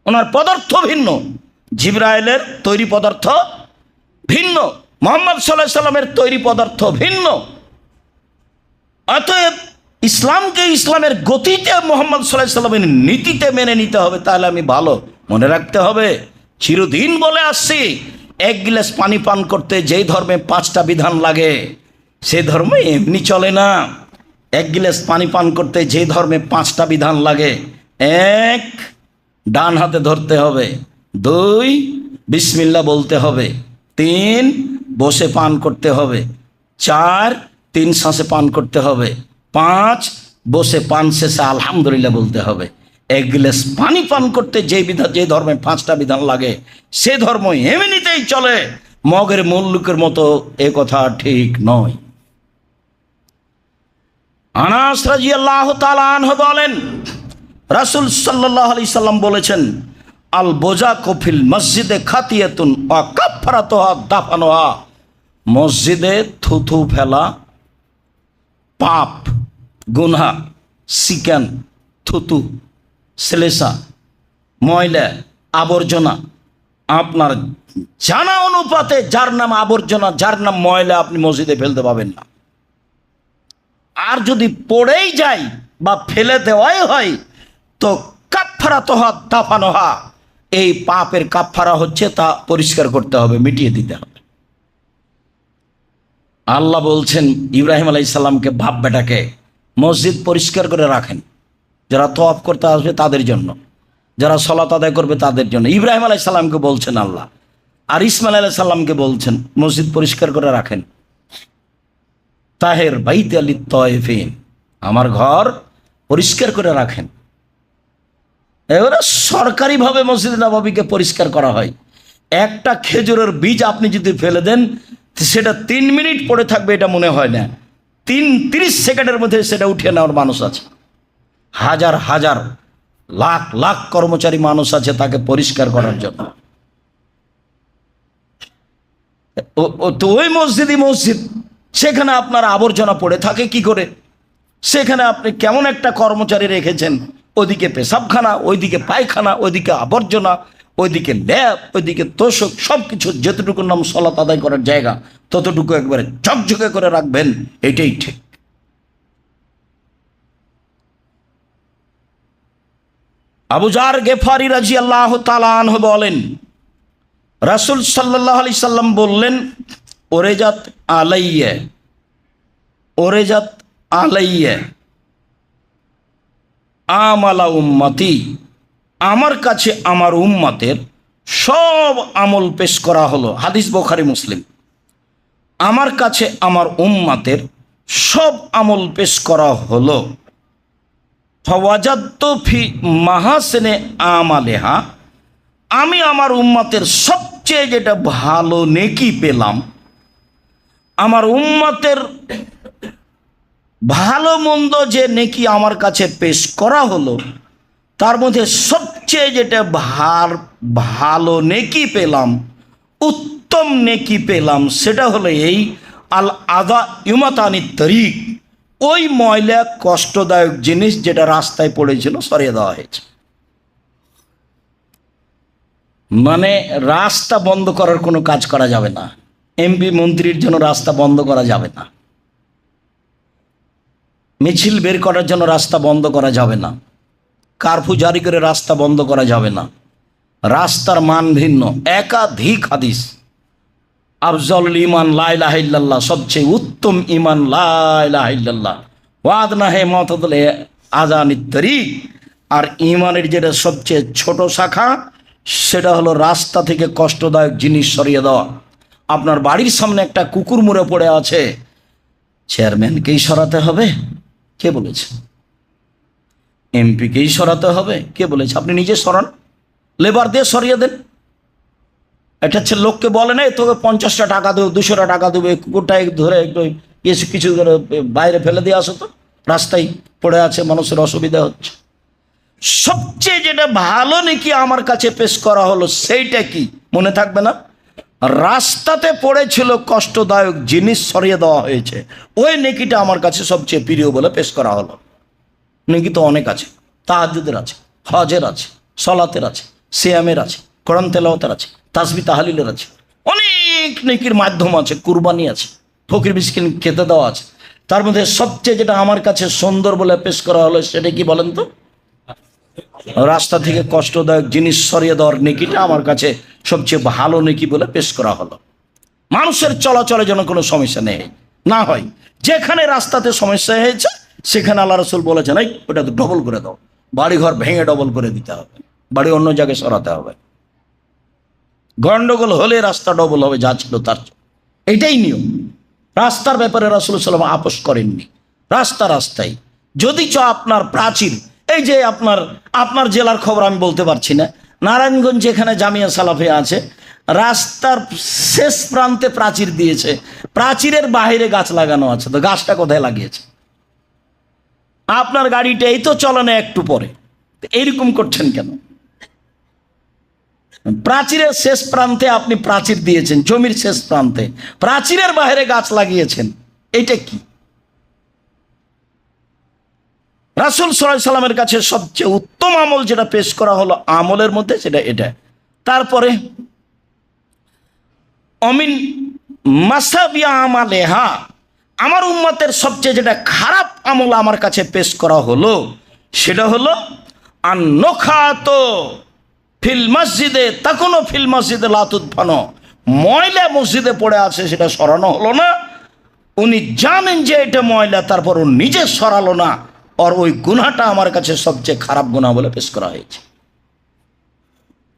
A: ওনার পদার্থ ভিন্ন, জিবরাইলের তৈরি পদার্থ ভিন্ন, মুহাম্মদ সাল্লাল্লাহু আলাইহি সাল্লামের তৈরি পদার্থ ভিন্ন। অতএব ইসলামকে ইসলামের গতিতে মুহাম্মদ সাল্লাল্লাহু আলাইহি সাল্লামের নীতিতে মেনে নিতে হবে, তাহলে আমি ভালো। মনে রাখতে হবে, চিরদিন বলে আসছি, এক গ্লাস পানি পান করতে যেই ধর্মে 5টা বিধান লাগে সে ধর্মে এমনি চলে না। এক গ্লাস পানি পান করতে যে ধর্মে 5টা বিধান লাগে: 1, ডান হাতে ধরতে হবে; 2, বিসমিল্লাহ বলতে হবে; 3, বসে পান করতে হবে; 4, 3 শ্বাসে পান করতে হবে; 5, বসে পান শেষে আলহামদুলিল্লাহ বলতে হবে। এক গ্লাস পানি পান করতে যে ধর্মে 5টা বিধান লাগে সে ধর্ম এমনিতেই চলে, মগের মুল্লুকের মতো। এ কথা ঠিক নয়। আনাস রাদিয়াল্লাহু তাআলা আনহু বলেন, রাসূল সাল্লাল্লাহু আলাইহি সাল্লাম বলেছেন, আল বোজা কফিল মসজিদে খাতিয়াতুন ওয়া কাফফারাতুহা দাফানুহা। মসজিদে থুথু ফেলা পাপ, গুনহা, সিকান, থুতু, শ্লেষা, ময়লা, আবর্জনা, আপনার জানা অনুপাতে যার নাম আবর্জনা, যার নাম ময়লা আপনি মসজিদে ফেলতে পাবেন না। আর যদি পড়েই যায় বা ফেলে দেওয়াই হয় তো কাফফারাতুহা দাফানুহা, এই পাপের কাফফারা হচ্ছে তা পরিষ্কার করতে হবে, মিটিয়ে দিতে হবে। আল্লাহ বলছেন ইব্রাহিম আলাইহিস সালামকে, বাপ বেটাকে মসজিদ পরিষ্কার করে রাখেন, যারা তওয়াফ করতে আসবে তাদের জন্য, যারা সালাত আদায় করবে তাদের জন্য। ইব্রাহিম আলাইহিস সালামকে বলছেন আল্লাহ, আর ইসমাইল আলাইহিস সালামকে বলছেন মসজিদ পরিষ্কার করে রাখেন। তাহের বাইতি আলিত তয়ফিন, আমার ঘর পরিষ্কার করে রাখেন। এবারে সরকারিভাবে মসজিদ নববীকে পরিষ্কার করা হয়। একটা খেজুরের বীজ আপনি যদি ফেলে দেন সেটা 3 মিনিট পড়ে থাকবে এটা মনে হয় না, 30 সেকেন্ডের মধ্যে সেটা উঠিয়ে নেওয়ার মানুষ আছে। হাজার হাজার লাখ লাখ কর্মচারী মানুষ আছে তাকে পরিষ্কার করার জন্য। তো ওই মসজিদই মসজিদ, সেখানে আপনার আবর্জনা পড়ে থাকে কি করে? সেখানে আপনি কেমন একটা কর্মচারী রেখেছেন, ওদিকে পেশাবখানা, ওইদিকে পায়খানা, ওইদিকে আবর্জনা, ওইদিকে ল্যাব, ওইদিকে তোষক, সব কিছু যতটুকু নাম সালাত আদায় করার জায়গা ততটুকু একবারে ঝকঝকে করে রাখবেন, এটাই ঠিক। আবু জার গেফারি রাদিয়াল্লাহু তাআলা আনহু বলেন, রাসূল সাল্লাল্লাহু আলাইহি সাল্লাম বললেন, ওরেজাত আলাইয়া, ওরেজাত আলাইয়া আমালা উম্মতি, আমার কাছে আমার উম্মতের সব আমল পেশ করা হলো। হাদিস বুখারী মুসলিম। আমার কাছে আমার উম্মতের সব আমল পেশ করা হলো। ফাওয়াজাদতু ফি মাহাসিনে আমালিহা, আমি আমার উম্মতের সবচেয়ে যেটা ভালো নেকি পেলাম, আমার উম্মতের ভালো মন্দ যে নেকি আমার কাছে পেশ করা হলো তার মধ্যে সবচেয়ে যেটা ভালো নেকি পেলাম, উত্তম নেকি পেলাম, সেটা হলো এই, আল আদা ইউমাতানি তরিক, ওই ময়লা কষ্টদায়ক জিনিস যেটা রাস্তায় পড়েছিল সরিয়ে দেওয়া হয়েছে। মানে রাস্তা বন্ধ করার কোনো কাজ করা যাবে না, এমপি মন্ত্রীর জন্য রাস্তা বন্ধ করা যাবে না, মিছিল বের করার জন্য রাস্তা বন্ধ করা যাবে না, কারফিউ জারি করে রাস্তা বন্ধ করা যাবে না। রাস্তার মান ভিন্ন। একাধিক হাদিস, আফজলুল ঈমান লা ইলাহা ইল্লাল্লাহ, সবচেয়ে উত্তম ঈমান লা ইলাহা ইল্লাল্লাহ, ওয়া আদনাহু মাতাদুল আযানিত তরিক, আর ঈমানের যেটা সবচেয়ে ছোট শাখা সেটা হলো রাস্তা থেকে কষ্টদায়ক জিনিস সরিয়ে দেওয়া। আপনার বাড়ির সামনে একটা কুকুর মরে পড়ে আছে, চেয়ারম্যানকেই সরাতে হবে? কে বলেছে? এমপিকেই সরাতে হবে? কে বলেছে? আপনি নিজে সরান, লেবার দিয়ে সরিয়ে দেন। এটা হচ্ছে লোককে বলে না তোকে 50টা টাকা দেবো, 200টা টাকা দেবো, কুকুরটা ধরে একটু কিছু করে বাইরে ফেলে দিয়ে আসো তো, রাস্তায় পড়ে আছে, মানুষের অসুবিধা হচ্ছে। সবচেয়ে যেটা ভালো নাকি আমার কাছে পেশ করা হলো সেইটা কি মনে থাকবে না? রাস্তাতে পড়েছিল কষ্টদায়ক জিনিস সরিয়ে দেওয়া হয়েছে, ওই নেকিটা আমার কাছে সবচেয়ে প্রিয় বলে পেশ করা হলো। নেকি তো অনেক আছে, তাহাজ্জুদের আছে, হজের আছে, সালাতের আছে, সিয়ামের আছে, কোরআন তেলাওয়াতের আছে, তাসবিহ তাহলিলের আছে, অনেক নেকির মাধ্যম আছে, কুরবানি আছে, ফকির মিসকিন খেতে দেওয়া আছে। তার মধ্যে সবচেয়ে যেটা আমার কাছে সুন্দর বলে পেশ করা হলো সেটা কি বলেন তো? রাস্তা থেকে কষ্টদায়ক জিনিস সরিয়ে দেওয়ার নেকিটা আমার কাছে সবচেয়ে ভালো নেকি বলে পেশ করা হলো। মানুষের চলাচলে যেন কোনো সমস্যা নেই না হয়। যেখানে রাস্তাতে সমস্যা হয়েছে সেখানে আল্লাহ রসুল বলেছেন এই ওটা তো ডবল করে দাও, বাড়িঘর ভেঙে ডবল করে দিতে হবে, বাড়ি অন্য জায়গায় সরাতে হবে। গন্ডগোল হলে রাস্তা ডবল হবে, যা ছিল তার। এটাই নিয়ম। রাস্তার ব্যাপারে রাসূল সাল্লাল্লাহু আলাইহি ওয়াসাল্লাম আপোষ করেননি। রাস্তায় যদি আপনার প্রাচীর, এই যে আপনার জেলার খবর আমি বলতে পারছি না, নারায়ণগঞ্জ যেখানে জামিয়া সালাফিয়া আছে, রাস্তার শেষ প্রান্তে প্রাচীর দিয়েছে, প্রাচীরের বাইরে গাছ লাগানো আছে, তো গাছটা কোথায় লাগিয়েছে? আপনার গাড়িটা এই তো চলে না একটু পরে, এইরকম করছেন কেন? প্রাচীরের শেষ প্রান্তে আপনি প্রাচীর দিয়েছেন, জমির শেষ প্রান্তে প্রাচীরের বাইরে গাছ লাগিয়েছেন, এটা কি? রাসূল সাল্লাল্লাহু আলাইহি সাল্লামের কাছে সবচেয়ে উত্তম আমল যেটা পেশ করা হলো আমলের মধ্যে সেটা এটা। তারপরে অমিন মাসাবিয়া আমালেহা, আমার উম্মতের সবচেয়ে যেটা খারাপ আমল আমার কাছে পেশ করা হলো সেটা হলো আন-নখাত ফিল মসজিদে তাকুনু ফিল মসজিদে লা তুদফানো, ময়লা মসজিদে পড়ে আছে সেটা সরানো হলো না। উনি জানেন যে এটা ময়লা, তারপর ও নিজে সরালো না, আর ওই গুনাহটা আমার কাছে সবচেয়ে খারাপ গুনাহ বলে পেশ করা হয়েছে।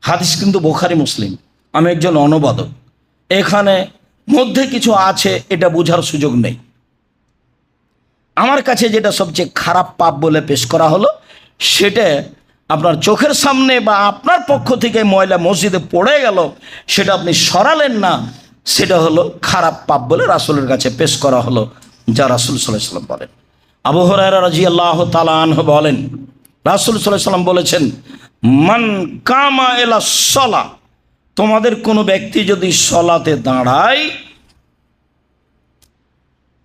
A: হাদিস কিন্তু বুখারী মুসলিম। আমি একজন অনুবাদক, এখানে মধ্যে কিছু আছে এটা বোঝার সুযোগ নেই। আমার কাছে যেটা সবচেয়ে খারাপ পাপ বলে পেশ করা হলো সেটা আপনার চোখের সামনে বা আপনার পক্ষ থেকে ময়লা মসজিদে পড়ে গেল, সেটা আপনি সরালেন না, সেটা হলো খারাপ পাপ বলে রাসূলের কাছে পেশ করা হলো, যা রাসূল সাল্লাল্লাহু আলাইহি ওয়াসাল্লাম বলেন। আবু হুরায়রা রাদিয়াল্লাহু তাআলা আনহু বলেন, রাসূল সাল্লাল্লাহু আলাইহি ওয়াসাল্লাম বলেছেন, মান কামা ইলা সলাহ, তোমাদের কোনো ব্যক্তি যদি সলাতে দাঁড়ায়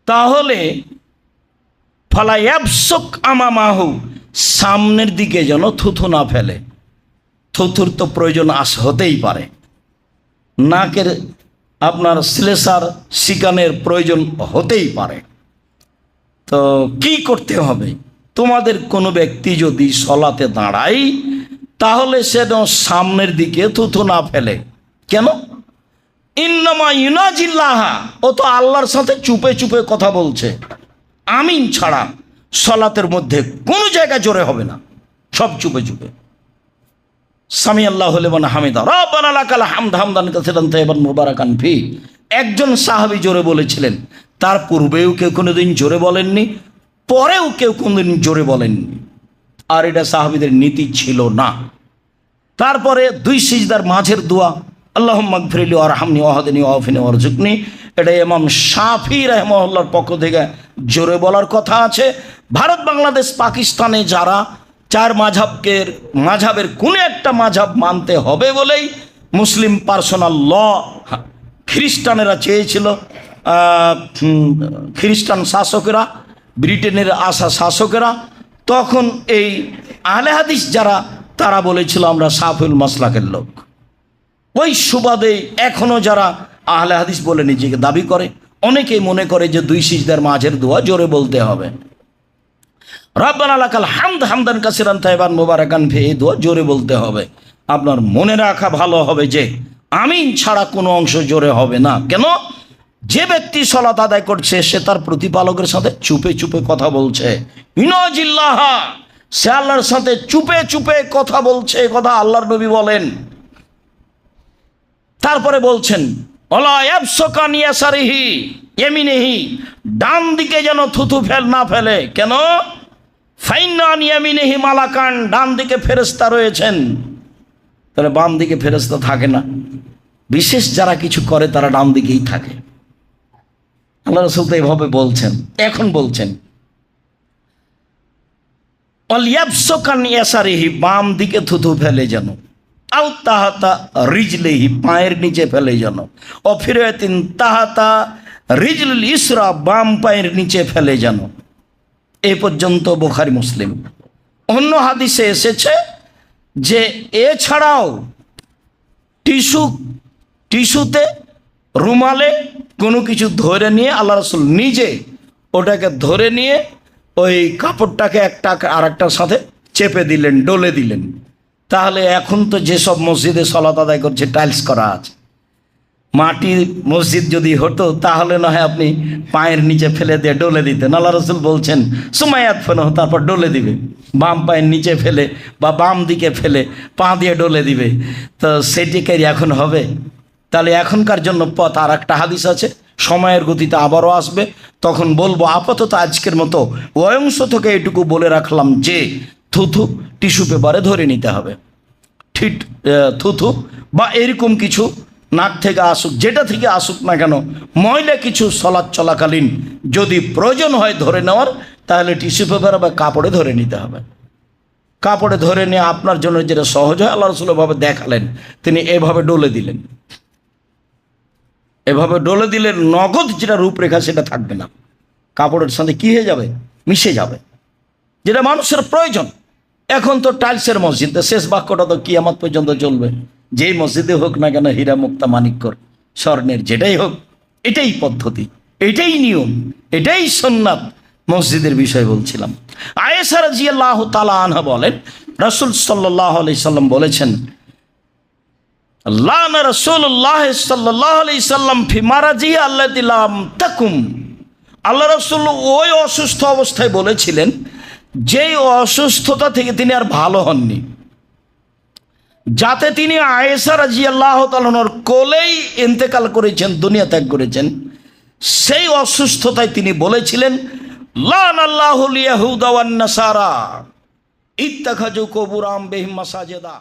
A: তাহলে ফালা ইয়াবসুক আমামাহু, সামনের দিকে যেন থুথু না ফেলে। থুথুর তো প্রয়োজন হতেই পারে, নাকের আপনার শ্লেষার শিকানের প্রয়োজন হতেই পারে। তো কি করতে হবে? তোমাদের কোনো ব্যক্তি যদি সলাতে দাঁড়ায় তাহলে সে সামনের দিকে থুথু না ফেলে। কেন? ইন্নামা ইউনাজিল্লাহা, ও তো আল্লাহর সাথে চুপে চুপে কথা বলছে। আমিন ছাড়া সলাতের মধ্যে কোনো জায়গায় জোরে হবে না, সব চুপে চুপে। সামি আল্লাহু লিমান হামিদা রাব্বানা লাকাল হামদ হামদান কাসীরান তাইয়িবান মুবারাকান ফি, একজন সাহাবী জোরে বলেছিলেন, তার পূর্বেও কেউ কোনোদিন জোরে বলেননি, পরেও কেউ কোনোদিন জোরে বলেননি, আর এটা সাহাবীদের নীতি ছিল না। তারপরে দুই সিজদার মাঝের দোয়া, আল্লাহুম্মা গফিরলি ওয়ারহামনি ওয়াহদিনি ওয়াআফিনি ওয়ারযুকনি, এটা ইমাম শাফি রাহিমাহুল্লাহর পক্ষ থেকে জোরে বলার কথা আছে। ভারত বাংলাদেশ পাকিস্তানে যারা চার মাঝহাবের কোনো একটা মাঝহাব মানতে হবে বলেই মুসলিম পার্সোনাল ল খ্রিস্টানেরা চেয়েছিল, খ্রিস্টান শাসকেরা, ব্রিটেনের আসা শাসকেরা, তখন এই আহলে হাদিস যারা তারা বলেছিল আমরা সাফুল মাসলাকের লোক। ওই সুবাদে এখনো যারা আহলে হাদিস বলে নিজেকে দাবি করে, অনেকেই মনে করে যে দুই সিজদার মাঝের দোয়া জোরে বলতে হবে, রাব্বানা লাকাল হামদ হামদান কাসীরান তাইয়িবান মুবারাকান ফি, এই দোয়া জোরে বলতে হবে। আপনার মনে রাখা ভালো হবে যে আমিন ছাড়া কোনো অংশ জোরে হবে না। কেন? যে ব্যক্তি সালাত আদায় করছে সে তার প্রতিপালকের সাথে চুপে চুপে কথা বলছে। ইনাজিল্লাহা, সে আল্লাহর সাথে চুপে চুপে কথা বলছে, কথা আল্লাহর নবী বলেন। তারপরে বলছেন ওয়ালা ইয়াবসুকান ইয়াসারিহি ইয়ামিনিহি, ডান দিকে যেন থুথু না ফেলে। কেন? ফাইন্না আন ইয়ামিনিহি মালাকান, ডান দিকে ফেরেশতা রয়েছেন। তাহলে বাম দিকে ফেরেশতা থাকে না, বিশেষ যারা কিছু করে তারা ডান দিকেই থাকে। আল্লাহ রাসূল তো এইভাবে বলছেন, এখন বলছেন ওয়াল ইয়াবসুকান ইয়াসারিহি, বাম দিকে থুথু ফেলে যেন, আও তাহাতা রিজলিহি, পায়ের নিচে ফেলে যেন, অফিরাতিন তাহাতা রিজলুল ইসরা, বাম পায়ের নিচে ফেলে যেন। এই পর্যন্ত বুখারী মুসলিম। অন্য হাদিসে এসেছে যে এছাড়াও টিস্যুতে রুমালে কোনো কিছু ধরে নিয়ে আল্লাহ রাসূল নিজে ওটাকে ধরে নিয়ে ওই কাপড়টাকে একটা আর একটার সাথে চেপে দিলেন, ডলে দিলেন। তাহলে এখন তো যেসব মসজিদে সালাত আদায় করছে টাইলস করা আছে, মাটির মসজিদ যদি হতো তাহলে না হয় আপনি পায়ের নিচে ফেলে দিয়ে ডলে দিতেন। আল্লাহ রাসূল বলছেন সুমাইয়াত ফেনো, তারপর ডলে দিবে, বাম পায়ের নিচে ফেলে বা বাম দিকে ফেলে পা দিয়ে ডলে দিবে। তো সেটিকারই এখন হবে? তাহলে এখনকার জন্য পথ আর একটা হাদিস আছে, সময়ের গতিতে আবারও আসবে, তখন বলবো। আপাতত আজকের মতো ওই অংশ থেকে এটুকু বলে রাখলাম যে থুথু টিস্যু পেপারে ধরে নিতে হবে। ঠিক থুথু বা এরকম কিছু নাক থেকে আসুক, যেটা থেকে আসুক না কেন, ময়লা কিছু সালাত চলাকালীন যদি প্রয়োজন হয় ধরে নেওয়ার, তাহলে টিস্যু পেপার বা কাপড়ে ধরে নিতে হবে। কাপড়ে ধরে নিয়ে আপনার জন্য যেটা সহজ হয়, আল্লাহ রাসূল ভাবে দেখালেন, তিনি এভাবে ডলে দিলেন। এভাবে ডলে দিলে নগদ যেটা রূপরেখা সেটা থাকবে না, কাপড়ের সাথে কি হয়ে যাবে, মিশে যাবে, যেটা মানুষের প্রয়োজন। এখন তো টাইলসের মসজিদ, শেষ বাক্যটা তো কিয়ামত পর্যন্ত চলবে। যেই মসজিদে হোক না কেন, হীরা মুক্তা মানিক্যর স্বর্ণের, যেটাই হোক, এটাই পদ্ধতি, এটাই নিয়ম, এটাই সুন্নাত মসজিদের বিষয় বলছিলাম। আয়েশা রাদিয়াল্লাহু তাআলা আনহা বলেন, রাসূল সাল্লাল্লাহু আলাইহি সাল্লাম বলেছেন, আল্লাহ রাসূলুল্লাহ সাল্লাল্লাহু আলাইহি সাল্লাম ফি মারাজি আল্লাতি লাম তাকুম। আল্লাহ রাসূল ওই অসুস্থ অবস্থায় বলেছিলেন যেই অসুস্থতা থেকে তিনি আর ভালো হননি, যাতে তিনি আয়েশা রাদিয়াল্লাহু তাআলার কোলেই ইন্তেকাল করেছেন, দুনিয়া ত্যাগ করেছেন। সেই অসুস্থতায় তিনি বলেছিলেন, লানাল্লাহুল ইয়াহুদা ওয়ান নাসারা ইত্তাখাযু কুবুর আনবিহিম মাসাজিদা।